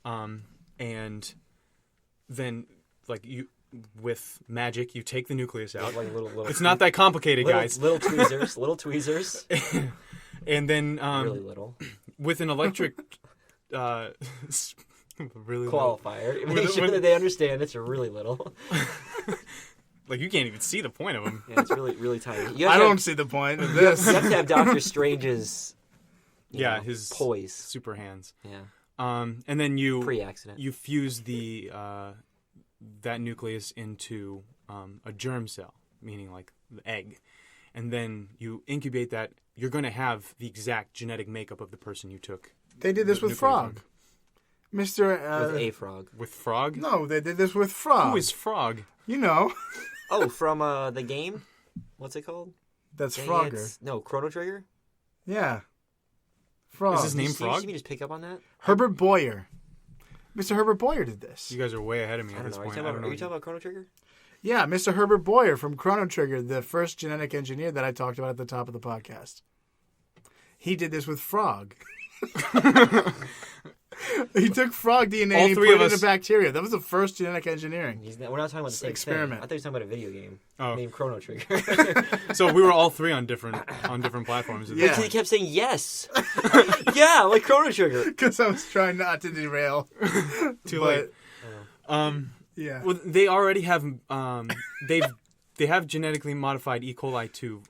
Speaker 1: and then like you with magic you take the nucleus out.
Speaker 6: Like little,
Speaker 1: It's not that complicated, guys.
Speaker 6: Little tweezers. Little tweezers.
Speaker 1: And then
Speaker 6: Really little.
Speaker 1: with an electric really little.
Speaker 6: Qualifier. Make sure that they understand it's really little.
Speaker 1: Like you can't even see the point of them.
Speaker 6: Yeah, it's really, really tiny. You
Speaker 5: I
Speaker 6: have to
Speaker 5: don't see the point of this.
Speaker 6: You have to have Doctor Strange's
Speaker 1: His
Speaker 6: poise.
Speaker 1: super hands.
Speaker 6: Yeah.
Speaker 1: And then you
Speaker 6: Pre-accident.
Speaker 1: you fuse the that nucleus into a germ cell, meaning like the egg, and then you incubate that. You're going to have the exact genetic makeup of the person you took.
Speaker 5: They did this
Speaker 1: The
Speaker 5: with
Speaker 1: nucleus
Speaker 5: Frog. Mr.
Speaker 6: With a frog.
Speaker 1: With Frog?
Speaker 5: No, they did this with Frog.
Speaker 1: Who is Frog?
Speaker 5: You know.
Speaker 6: Oh, from the game? What's it called?
Speaker 5: That's
Speaker 6: Dang
Speaker 5: Frogger.
Speaker 6: it. No, Chrono Trigger?
Speaker 5: Yeah. Frog.
Speaker 1: Is his name
Speaker 6: You
Speaker 1: Frog?
Speaker 6: see me just pick up on that?
Speaker 5: Herbert Boyer. Mr. Herbert Boyer did this.
Speaker 1: You guys are way ahead of me
Speaker 6: I
Speaker 1: at
Speaker 6: don't
Speaker 1: this
Speaker 6: know. Are you
Speaker 1: point.
Speaker 6: talking
Speaker 1: I
Speaker 6: about,
Speaker 1: don't
Speaker 6: are you
Speaker 1: know.
Speaker 6: talking about Chrono Trigger?
Speaker 5: Yeah, Mr. Herbert Boyer from Chrono Trigger, the first genetic engineer that I talked about at the top of the podcast. He did this with Frog. He took frog DNA
Speaker 1: All
Speaker 5: and he
Speaker 1: three
Speaker 5: put
Speaker 1: of
Speaker 5: it
Speaker 1: us-
Speaker 5: into bacteria. That was the first genetic engineering.
Speaker 6: We're not talking about the same
Speaker 5: Experiment.
Speaker 6: thing. I thought you were talking about a video game
Speaker 1: Oh.
Speaker 6: named Chrono Trigger.
Speaker 1: So we were all three on different platforms.
Speaker 5: Yeah.
Speaker 6: He kept saying yes. Yeah, like Chrono Trigger.
Speaker 5: Because I was trying not to derail.
Speaker 1: Too
Speaker 5: But,
Speaker 1: late.
Speaker 5: yeah.
Speaker 1: Well, they already have. They have genetically modified E. coli to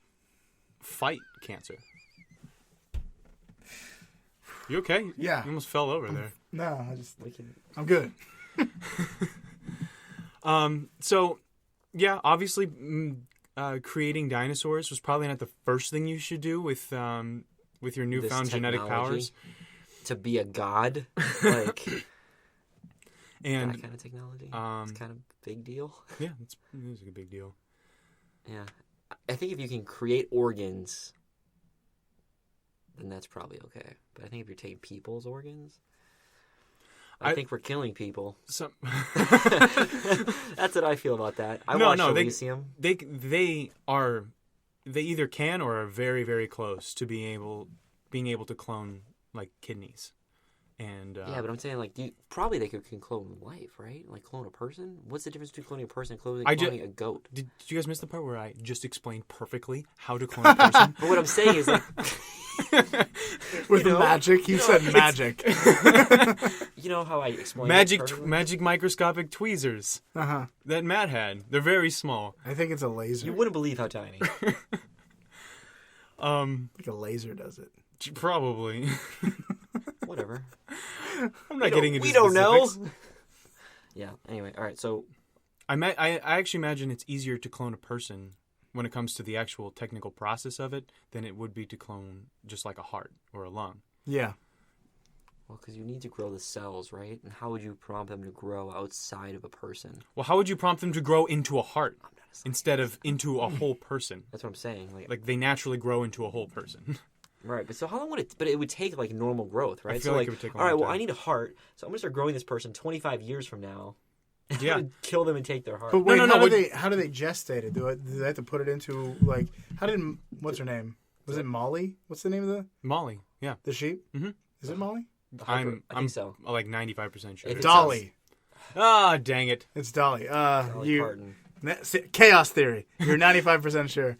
Speaker 1: fight cancer. You okay?
Speaker 5: Yeah.
Speaker 1: You almost fell over there.
Speaker 5: No,
Speaker 6: We can...
Speaker 5: I'm good.
Speaker 1: So, yeah, obviously, creating dinosaurs was probably not the first thing you should do with your newfound genetic powers.
Speaker 6: To be a god, like
Speaker 1: And
Speaker 6: that kind of technology. It's kind of big deal.
Speaker 1: yeah, it's a big deal.
Speaker 6: Yeah, I think if you can create organs, then that's probably okay. But I think if you're taking people's organs, I think we're killing people.
Speaker 1: So,
Speaker 6: That's what I feel about that. I watched Elysium.
Speaker 1: they either can or are very, very close to being able to clone like kidneys. And
Speaker 6: Yeah, but I'm saying like probably they can clone life, right? Like clone a person. What's the difference between cloning a person and cloning a goat?
Speaker 1: did you guys miss the part where I just explained perfectly how to clone a person?
Speaker 6: But what I'm saying is like
Speaker 5: With magic, he said magic.
Speaker 6: you know how I explained
Speaker 1: magic microscopic tweezers
Speaker 5: Uh-huh.
Speaker 1: that Matt had. They're very small.
Speaker 5: I think it's a laser.
Speaker 6: You wouldn't believe how tiny.
Speaker 5: Like a laser does it.
Speaker 1: Probably.
Speaker 6: Whatever.
Speaker 1: I'm not getting into
Speaker 6: We don't know.
Speaker 1: specifics.
Speaker 6: Yeah. Anyway, all right. So
Speaker 1: I actually imagine it's easier to clone a person when it comes to the actual technical process of it than it would be to clone just like a heart or a lung.
Speaker 5: Yeah.
Speaker 6: well, because you need to grow the cells, right? And how would you prompt them to grow outside of a person?
Speaker 1: Well, how would you prompt them to grow into a heart instead of into a whole person?
Speaker 6: That's what I'm saying.
Speaker 1: Like they naturally grow into a whole person.
Speaker 6: Right, but so how long would it? But it would take like normal growth, right?
Speaker 1: I feel
Speaker 6: so
Speaker 1: like it would take a
Speaker 6: all right,
Speaker 1: long
Speaker 6: well,
Speaker 1: time.
Speaker 6: I need a heart, so I'm gonna start growing this person 25 years from now.
Speaker 1: Yeah.
Speaker 6: Kill them and take their heart.
Speaker 5: But wait,
Speaker 1: no,
Speaker 5: how
Speaker 1: what-
Speaker 5: do they gestate it? Do they have to put it into like what's her name? Was it Molly? What's the name of
Speaker 1: Molly, yeah.
Speaker 5: the sheep?
Speaker 1: Mhm.
Speaker 5: Is it Molly?
Speaker 6: I
Speaker 1: I'm
Speaker 6: think so.
Speaker 1: like 95% sure.
Speaker 6: If it's
Speaker 5: Dolly.
Speaker 1: Ah, dang it.
Speaker 5: It's Dolly.
Speaker 6: Dolly Parton.
Speaker 5: Chaos theory. You're 95% sure.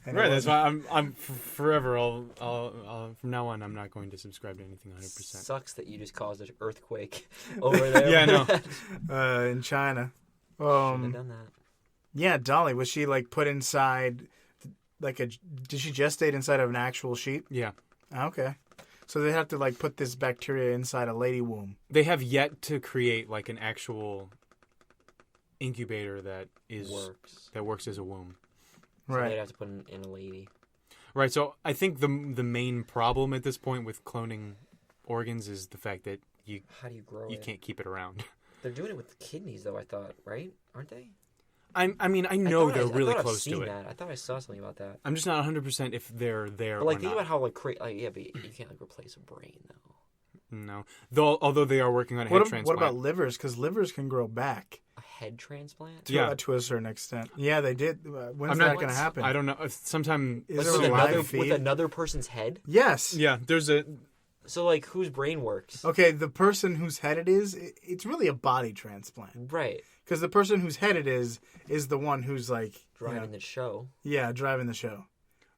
Speaker 5: And
Speaker 1: Right,
Speaker 5: it
Speaker 1: that's
Speaker 5: wasn't.
Speaker 1: why I'm forever. I'll from now on, I'm not going to subscribe to anything 100%.
Speaker 6: Sucks that you just caused an earthquake over there.
Speaker 1: Yeah, I know.
Speaker 5: In China.
Speaker 6: Shouldn't have done that.
Speaker 5: Yeah, Dolly. Was she like put inside like did she gestate inside of an actual sheep?
Speaker 1: Yeah,
Speaker 5: Okay. So they have to like put this bacteria inside a lady womb.
Speaker 1: they have yet to create like an actual incubator that works as a womb.
Speaker 6: So
Speaker 5: Right.
Speaker 6: they'd have to put in a lady.
Speaker 1: Right. So I think the main problem at this point with cloning organs is the fact that you
Speaker 6: How do you grow it?
Speaker 1: can't keep it around.
Speaker 6: They're doing it with the kidneys, though. I thought, right? Aren't they?
Speaker 1: I know they're really close to it.
Speaker 6: I thought I saw something about that.
Speaker 1: I'm just not 100% if they're there.
Speaker 6: But like,
Speaker 1: or
Speaker 6: think
Speaker 1: not.
Speaker 6: about how but you can't like replace a brain though.
Speaker 1: No, although they are working on a head transplant.
Speaker 5: What about livers? Because livers can grow back.
Speaker 6: A head transplant?
Speaker 5: To a certain extent. Yeah, they did. When's that going to happen?
Speaker 1: I don't know. Sometime
Speaker 5: Is there a live feed?
Speaker 6: With another person's head?
Speaker 5: Yes.
Speaker 1: Yeah, there's a.
Speaker 6: So like, whose brain works?
Speaker 5: Okay, the person whose head it is, it's really a body transplant.
Speaker 6: Right.
Speaker 5: Because the person whose head it is the one who's like
Speaker 6: Driving the show.
Speaker 5: Yeah, driving the show.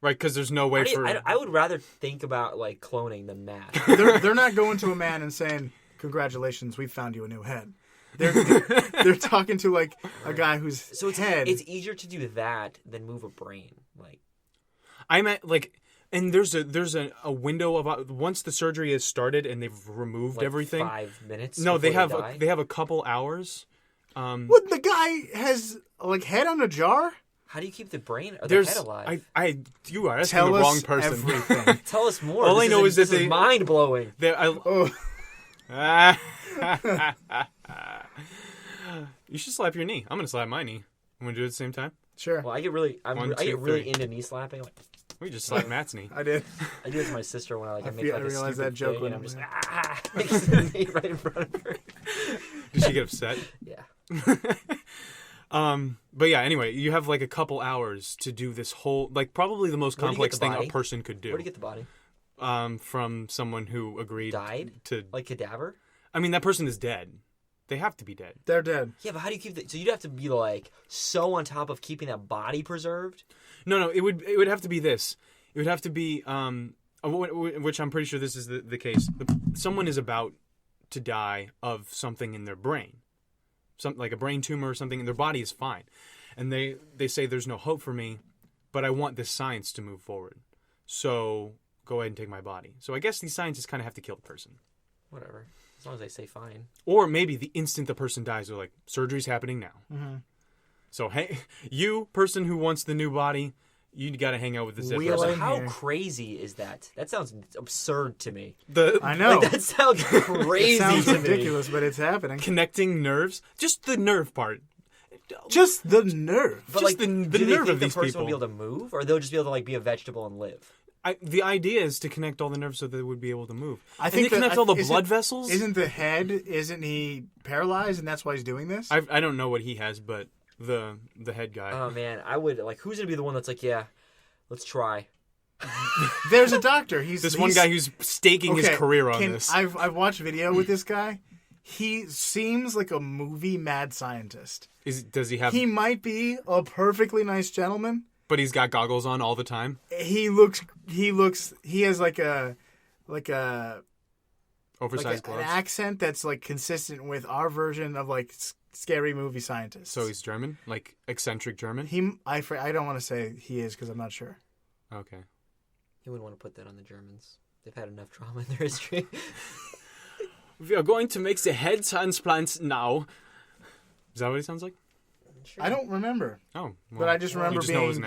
Speaker 1: Right, because there's no way
Speaker 6: I would rather think about like cloning than that.
Speaker 5: They're not going to a man and saying, "Congratulations, we found you a new head." They're talking to like a guy whose head.
Speaker 6: It's easier to do that than move a brain. Like,
Speaker 1: I meant like. And there's a window of once the surgery is started and they've removed
Speaker 6: like
Speaker 1: everything.
Speaker 6: 5 minutes.
Speaker 1: No, they have
Speaker 6: die?
Speaker 1: a couple hours.
Speaker 5: What, the guy has like head on a jar?
Speaker 6: How do you keep the brain or the head alive?
Speaker 1: You are asking the wrong person.
Speaker 5: Everything.
Speaker 6: Tell us more.
Speaker 1: All I know is that
Speaker 6: this is mind blowing.
Speaker 1: You should slap your knee. I'm gonna slap my knee. Want to do it at the same time?
Speaker 5: Sure.
Speaker 6: Well, I get really into knee slapping. Like,
Speaker 1: we just slapped Matt's knee.
Speaker 5: I did.
Speaker 6: I do it to my sister when I make like
Speaker 5: I realized that joke
Speaker 6: thing,
Speaker 5: when
Speaker 6: and I'm just
Speaker 5: like,
Speaker 6: right in front of her.
Speaker 1: Did she get upset?
Speaker 6: Yeah.
Speaker 1: But yeah, anyway, you have like a couple hours to do this whole, like probably the most complex thing a person could do.
Speaker 6: Where do you get the body?
Speaker 1: From someone who agreed to
Speaker 6: like cadaver.
Speaker 1: I mean, that person is dead. They have to be dead.
Speaker 5: They're dead.
Speaker 6: Yeah, but how do you keep that? So you'd have to be like so on top of keeping that body preserved.
Speaker 1: No, it would have to be this. It would have to be which I'm pretty sure this is the case. Someone is about to die of something in their brain. Something like a brain tumor or something, and their body is fine. And they say there's no hope for me, but I want this science to move forward. So go ahead and take my body. So I guess these scientists kind of have to kill the person.
Speaker 6: Whatever. As long as they say fine.
Speaker 1: Or maybe the instant the person dies, they're like, surgery's happening now.
Speaker 5: Mm-hmm.
Speaker 1: So hey, you person who wants the new body, you got to hang out with this dead
Speaker 6: So
Speaker 1: person.
Speaker 6: how crazy is that? That sounds absurd to me.
Speaker 5: I know.
Speaker 6: Like, that sounds crazy.
Speaker 5: It sounds
Speaker 6: to
Speaker 5: ridiculous,
Speaker 6: me.
Speaker 5: but it's happening.
Speaker 1: Connecting nerves, just the nerve part.
Speaker 5: Just the nerve.
Speaker 6: But
Speaker 1: just
Speaker 6: like,
Speaker 1: the
Speaker 6: do
Speaker 1: nerve
Speaker 6: they think
Speaker 1: of
Speaker 6: the
Speaker 1: these
Speaker 6: person
Speaker 1: people.
Speaker 6: will be able to move, or they'll just be able to like be a vegetable and live?
Speaker 1: The idea is to connect all the nerves so they would be able to move.
Speaker 5: I think
Speaker 1: they connect all the blood vessels.
Speaker 5: Isn't the head? Isn't he paralyzed, and that's why he's doing this?
Speaker 1: I don't know what he has, but the head guy.
Speaker 6: Oh man, I would like. Who's gonna be the one that's like, yeah, let's try.
Speaker 5: There's a doctor.
Speaker 1: He's one guy who's staking his career on this.
Speaker 5: I've watched video with this guy. He seems like a movie mad scientist.
Speaker 1: Does he have?
Speaker 5: He might be a perfectly nice gentleman,
Speaker 1: but he's got goggles on all the time.
Speaker 5: He has like a
Speaker 1: oversized
Speaker 5: an
Speaker 1: gloves.
Speaker 5: accent that's like consistent with our version of like scary movie scientists.
Speaker 1: So he's German, like eccentric German.
Speaker 5: I don't want to say he is because I'm not sure.
Speaker 1: Okay.
Speaker 6: You wouldn't want to put that on the Germans. They've had enough trauma in their history.
Speaker 1: We are going to make the head transplants now. Is that what he sounds like?
Speaker 5: Sure. I don't remember.
Speaker 1: Oh, well,
Speaker 5: but I just remember being.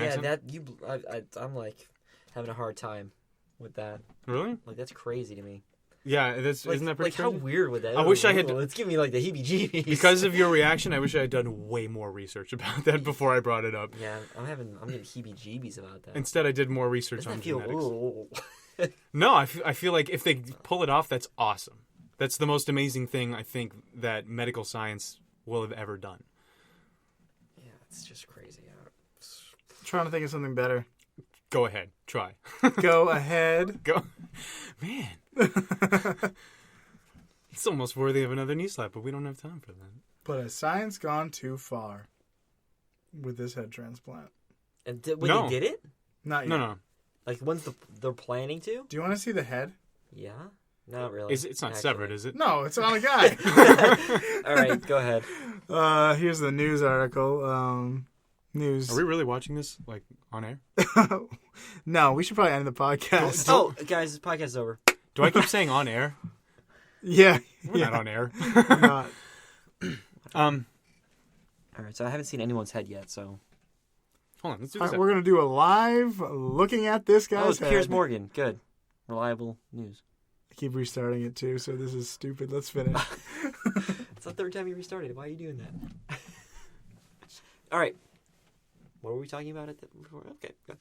Speaker 6: I'm like having a hard time with that.
Speaker 1: Really?
Speaker 6: Like that's crazy to me.
Speaker 1: Yeah, isn't that pretty crazy?
Speaker 6: How weird would that?
Speaker 1: I wish I had.
Speaker 6: It's giving me like the heebie-jeebies.
Speaker 1: Because of your reaction, I wish I had done way more research about that before I brought it up.
Speaker 6: Yeah, I'm getting heebie-jeebies about that.
Speaker 1: Instead, I did more research on genetics. No, I feel like if they pull it off, that's awesome. That's the most amazing thing I think that medical science will have ever done.
Speaker 6: Yeah, it's just crazy.
Speaker 5: Trying to think of something better.
Speaker 1: Go ahead. Try.
Speaker 5: Go ahead.
Speaker 1: Go. Man. It's almost worthy of another knee slap, but we don't have time for that.
Speaker 5: But has science gone too far with this head transplant?
Speaker 6: And they did it?
Speaker 5: Not yet.
Speaker 1: No.
Speaker 6: Like, when's they're planning to?
Speaker 5: Do you want to see the head?
Speaker 6: Yeah. Not really.
Speaker 1: It's not severed, is it?
Speaker 5: No, it's on a guy.
Speaker 6: All right, go ahead.
Speaker 5: Here's the news article. News.
Speaker 1: Are we really watching this, like, on air?
Speaker 5: No, we should probably end the podcast.
Speaker 6: Oh, guys, this podcast is over.
Speaker 1: Do I keep saying on air?
Speaker 5: Yeah.
Speaker 1: We're not on air.
Speaker 5: We're not.
Speaker 6: All right, so I haven't seen anyone's head yet, so...
Speaker 1: Hold on, let's do
Speaker 5: All
Speaker 1: this.
Speaker 5: right, we're going to do a live looking at this guy's
Speaker 6: head. It's
Speaker 5: head.
Speaker 6: Piers Morgan. Good. Reliable news.
Speaker 5: I keep restarting it too, so this is stupid. Let's finish.
Speaker 6: It's the third time you restarted. Why are you doing that? All right. What were we talking about before? Okay, good.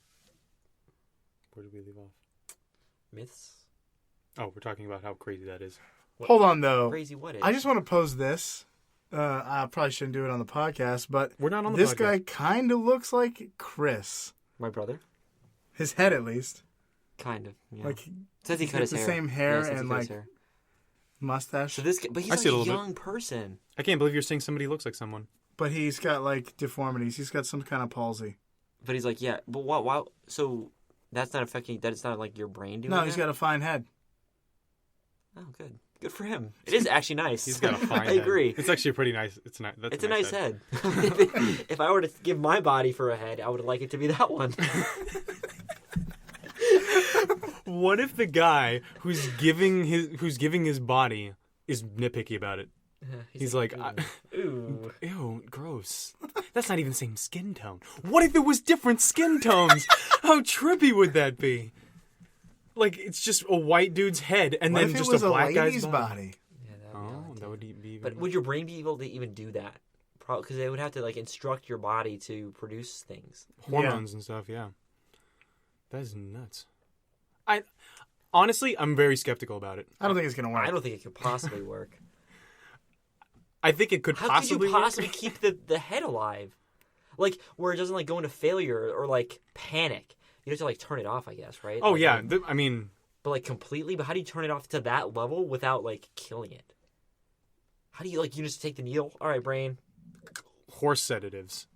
Speaker 1: Where did we leave off?
Speaker 6: Myths.
Speaker 1: Oh, we're talking about how crazy that is.
Speaker 5: Hold on, though.
Speaker 6: Crazy what is?
Speaker 5: I just want to pose this. I probably shouldn't do it on the podcast, but
Speaker 1: We're not on the
Speaker 5: this
Speaker 1: podcast.
Speaker 5: guy kind of looks like Chris.
Speaker 6: My brother.
Speaker 5: His head, at least.
Speaker 6: Kind of. Yeah.
Speaker 5: Like
Speaker 6: Says he
Speaker 5: he's
Speaker 6: cut
Speaker 5: got
Speaker 6: his
Speaker 5: the
Speaker 6: hair.
Speaker 5: same hair
Speaker 6: Yeah, says he
Speaker 5: and
Speaker 6: cut his
Speaker 5: like
Speaker 6: hair.
Speaker 5: mustache.
Speaker 6: So this, but he's
Speaker 1: I
Speaker 6: like
Speaker 1: see a
Speaker 6: a
Speaker 1: little bit.
Speaker 6: young person.
Speaker 1: I can't believe you're saying somebody looks like someone.
Speaker 5: But he's got like deformities. He's got some kind of palsy.
Speaker 6: But he's like, yeah. But why? So that's not affecting. That it's not like your brain doing.
Speaker 5: No,
Speaker 6: that?
Speaker 5: he's got a fine head.
Speaker 6: Oh, good. Good for him. It is actually nice.
Speaker 1: He's got a fine
Speaker 6: I
Speaker 1: head.
Speaker 6: agree.
Speaker 1: It's actually pretty nice. It's nice.
Speaker 6: It's a nice head. If I were to give my body for a head, I would like it to be that one.
Speaker 1: What if the guy who's giving his body is nitpicky about it? He's like,
Speaker 6: ooh.
Speaker 1: Ew, gross. That's not even the same skin tone. What if it was different skin tones? How trippy would that be? Like, it's just a white dude's head and
Speaker 5: What
Speaker 1: then
Speaker 5: if
Speaker 1: just
Speaker 5: it was
Speaker 1: a black
Speaker 5: lady's
Speaker 1: guy's body.
Speaker 6: Yeah, that would be
Speaker 1: Oh,
Speaker 6: odd,
Speaker 1: that
Speaker 6: too.
Speaker 1: would be even...
Speaker 6: But would your brain be able to even do that? Because they would have to like instruct your body to produce things.
Speaker 1: hormones and stuff, yeah. That is nuts. Honestly, I'm very skeptical about it.
Speaker 5: I don't think it's gonna work.
Speaker 6: I don't think it could possibly work.
Speaker 1: I think it could
Speaker 6: How
Speaker 1: possibly
Speaker 6: could you possibly keep the head alive? Like, where it doesn't like go into failure or like panic. You have to like turn it off, I guess, right?
Speaker 1: Oh,
Speaker 6: Like,
Speaker 1: yeah. I mean...
Speaker 6: But like completely? But how do you turn it off to that level without like killing it? How do you like, you just take the needle? All right, brain.
Speaker 1: Horse sedatives.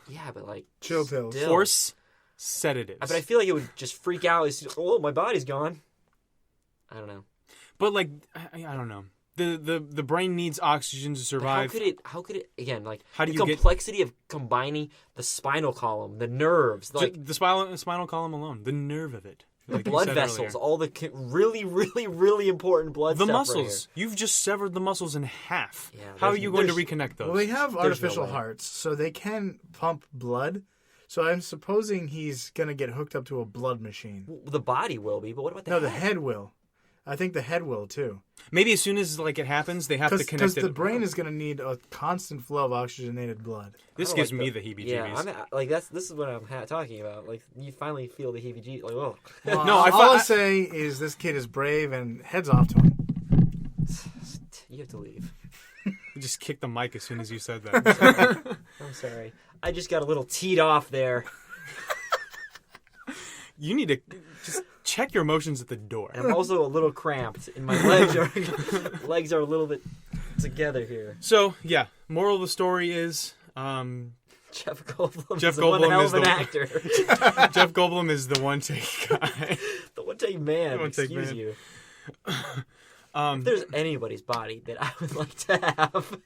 Speaker 6: Yeah, but like...
Speaker 5: Chill pills.
Speaker 6: still.
Speaker 1: Horse sedatives.
Speaker 6: But I feel like it would just freak out. It's just, oh, my body's gone. I don't know.
Speaker 1: But, like, I don't know. The brain needs oxygen to
Speaker 6: But
Speaker 1: survive.
Speaker 6: how could it, again, like,
Speaker 1: How do
Speaker 6: the
Speaker 1: you get-
Speaker 6: complexity of combining the spinal column, the nerves, like,
Speaker 1: The spinal column alone. The nerve of it.
Speaker 6: the
Speaker 1: like you
Speaker 6: blood
Speaker 1: said
Speaker 6: vessels,
Speaker 1: earlier.
Speaker 6: all the really, really, really important blood
Speaker 1: The
Speaker 6: stuff right
Speaker 1: muscles. You've just severed the muscles in half.
Speaker 6: Yeah,
Speaker 1: How are
Speaker 6: there's-
Speaker 1: you going to
Speaker 6: there's-
Speaker 1: reconnect those?
Speaker 5: Well, they have
Speaker 6: no
Speaker 5: artificial
Speaker 6: way.
Speaker 5: hearts, so they can pump blood. So I'm supposing he's gonna get hooked up to a blood machine.
Speaker 6: here. The body will be, but what about the
Speaker 5: No,
Speaker 6: head?
Speaker 5: the head will. I think the head will too.
Speaker 1: Maybe as soon as like it happens, they have to connect
Speaker 5: Because
Speaker 1: it.
Speaker 5: the brain is gonna need a constant flow of oxygenated blood.
Speaker 1: This
Speaker 6: I don't
Speaker 1: gives
Speaker 6: like
Speaker 1: me the heebie-jeebies.
Speaker 6: Yeah, like this is what I'm talking about. Like you finally feel the heebie-jeebies. Like, oh,
Speaker 5: Well,
Speaker 1: No, I
Speaker 5: all
Speaker 1: fi-
Speaker 5: I'll say is this kid is brave and heads off to him.
Speaker 6: you have to leave.
Speaker 1: You just kicked the mic as soon as you said that.
Speaker 6: I'm sorry. I just got a little teed off there.
Speaker 1: You need to just check your emotions at the door.
Speaker 6: And I'm also a little cramped, and my legs are a little bit together here.
Speaker 1: So, yeah, moral of the story is
Speaker 6: Jeff Goldblum
Speaker 1: Jeff
Speaker 6: is one
Speaker 1: Goldblum
Speaker 6: hell
Speaker 1: is
Speaker 6: of an
Speaker 1: the-
Speaker 6: actor.
Speaker 1: Jeff Goldblum is the one-take guy.
Speaker 6: The one-take man.
Speaker 1: The one-take
Speaker 6: Excuse
Speaker 1: man.
Speaker 6: you. If there's anybody's body that I would like to have,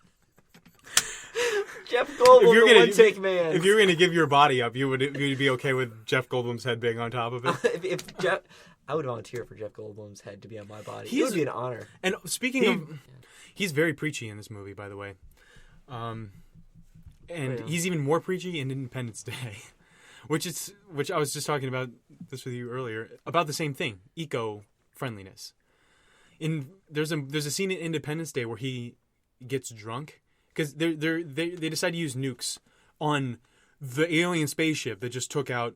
Speaker 6: Jeff Goldblum, the one-take man.
Speaker 1: If you're going to give your body up, you'd be okay with Jeff Goldblum's head being on top of it.
Speaker 6: if Jeff, I would volunteer for Jeff Goldblum's head to be on my body. It
Speaker 1: He's-
Speaker 6: would be an honor.
Speaker 1: And speaking of, he's very preachy in this movie, by the way. And
Speaker 6: Yeah.
Speaker 1: he's even more preachy in Independence Day, which I was just talking about this with you earlier about the same thing, eco-friendliness. There's a scene in Independence Day where he gets drunk because they decide to use nukes on the alien spaceship that just took out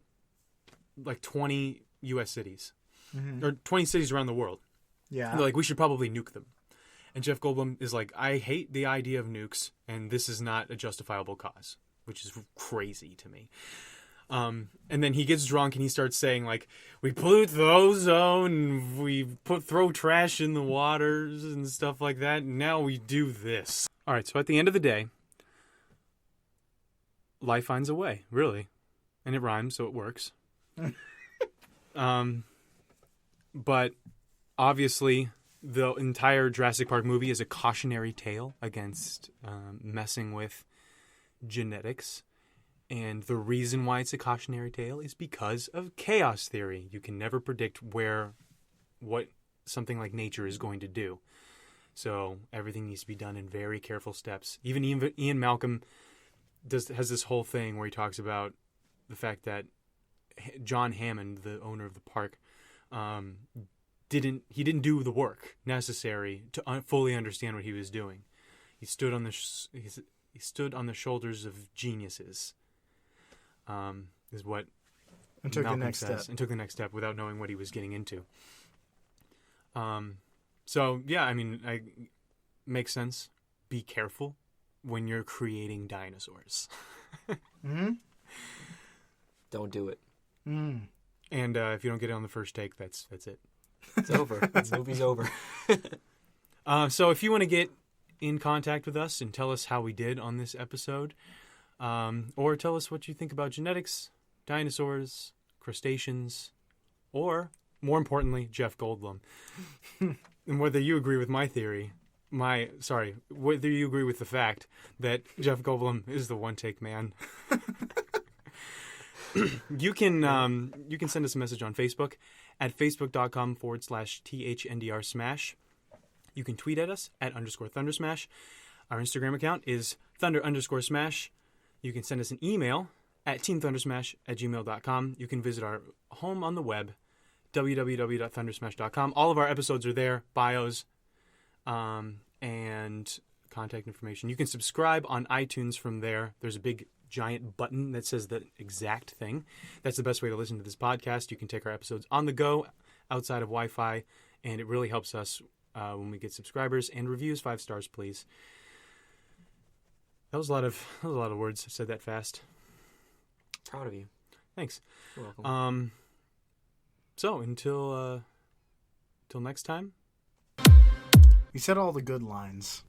Speaker 1: like 20 U.S. cities or 20 cities around the world.
Speaker 5: Yeah.
Speaker 1: They're like, we should probably nuke them. And Jeff Goldblum is like, I hate the idea of nukes, and this is not a justifiable cause, which is crazy to me. And then he gets drunk and he starts saying, like, we pollute the ozone, we throw trash in the waters and stuff like that, and now we do this. All right, so at the end of the day, life finds a way, really. And it rhymes, so it works. But obviously, the entire Jurassic Park movie is a cautionary tale against messing with genetics. And the reason why it's a cautionary tale is because of chaos theory. You can never predict what something like nature is going to do. So everything needs to be done in very careful steps. Even Ian Malcolm has this whole thing where he talks about the fact that John Hammond, the owner of the park, didn't do the work necessary to fully understand what he was doing. He stood on the shoulders of geniuses. Is what
Speaker 5: And took
Speaker 1: Malcolm
Speaker 5: the next
Speaker 1: says,
Speaker 5: step.
Speaker 1: and took the next step without knowing what he was getting into. So yeah, I mean, makes sense. Be careful when you're creating dinosaurs.
Speaker 5: Mm-hmm.
Speaker 6: Don't do it.
Speaker 5: Mm.
Speaker 1: And if you don't get it on the first take, that's it.
Speaker 6: It's over. This movie's over.
Speaker 1: So if you want to get in contact with us and tell us how we did on this episode, or tell us what you think about genetics, dinosaurs, crustaceans, or, more importantly, Jeff Goldblum. And whether you agree with my theory, whether you agree with the fact that Jeff Goldblum is the one-take man. You can send us a message on Facebook at facebook.com/THNDRSmash. You can tweet at us at _ThunderSmash. Our Instagram account is Thunder_Smash. You can send us an email at teamthundersmash@gmail.com. You can visit our home on the web, www.thundersmash.com. All of our episodes are there, bios, and contact information. You can subscribe on iTunes from there. There's a big giant button that says the exact thing. That's the best way to listen to this podcast. You can take our episodes on the go outside of Wi-Fi, and it really helps us when we get subscribers and reviews. 5 stars, please. That was a lot of words. I said that fast.
Speaker 6: Proud of you.
Speaker 1: Thanks.
Speaker 6: You're welcome.
Speaker 1: So until next time.
Speaker 5: You said all the good lines.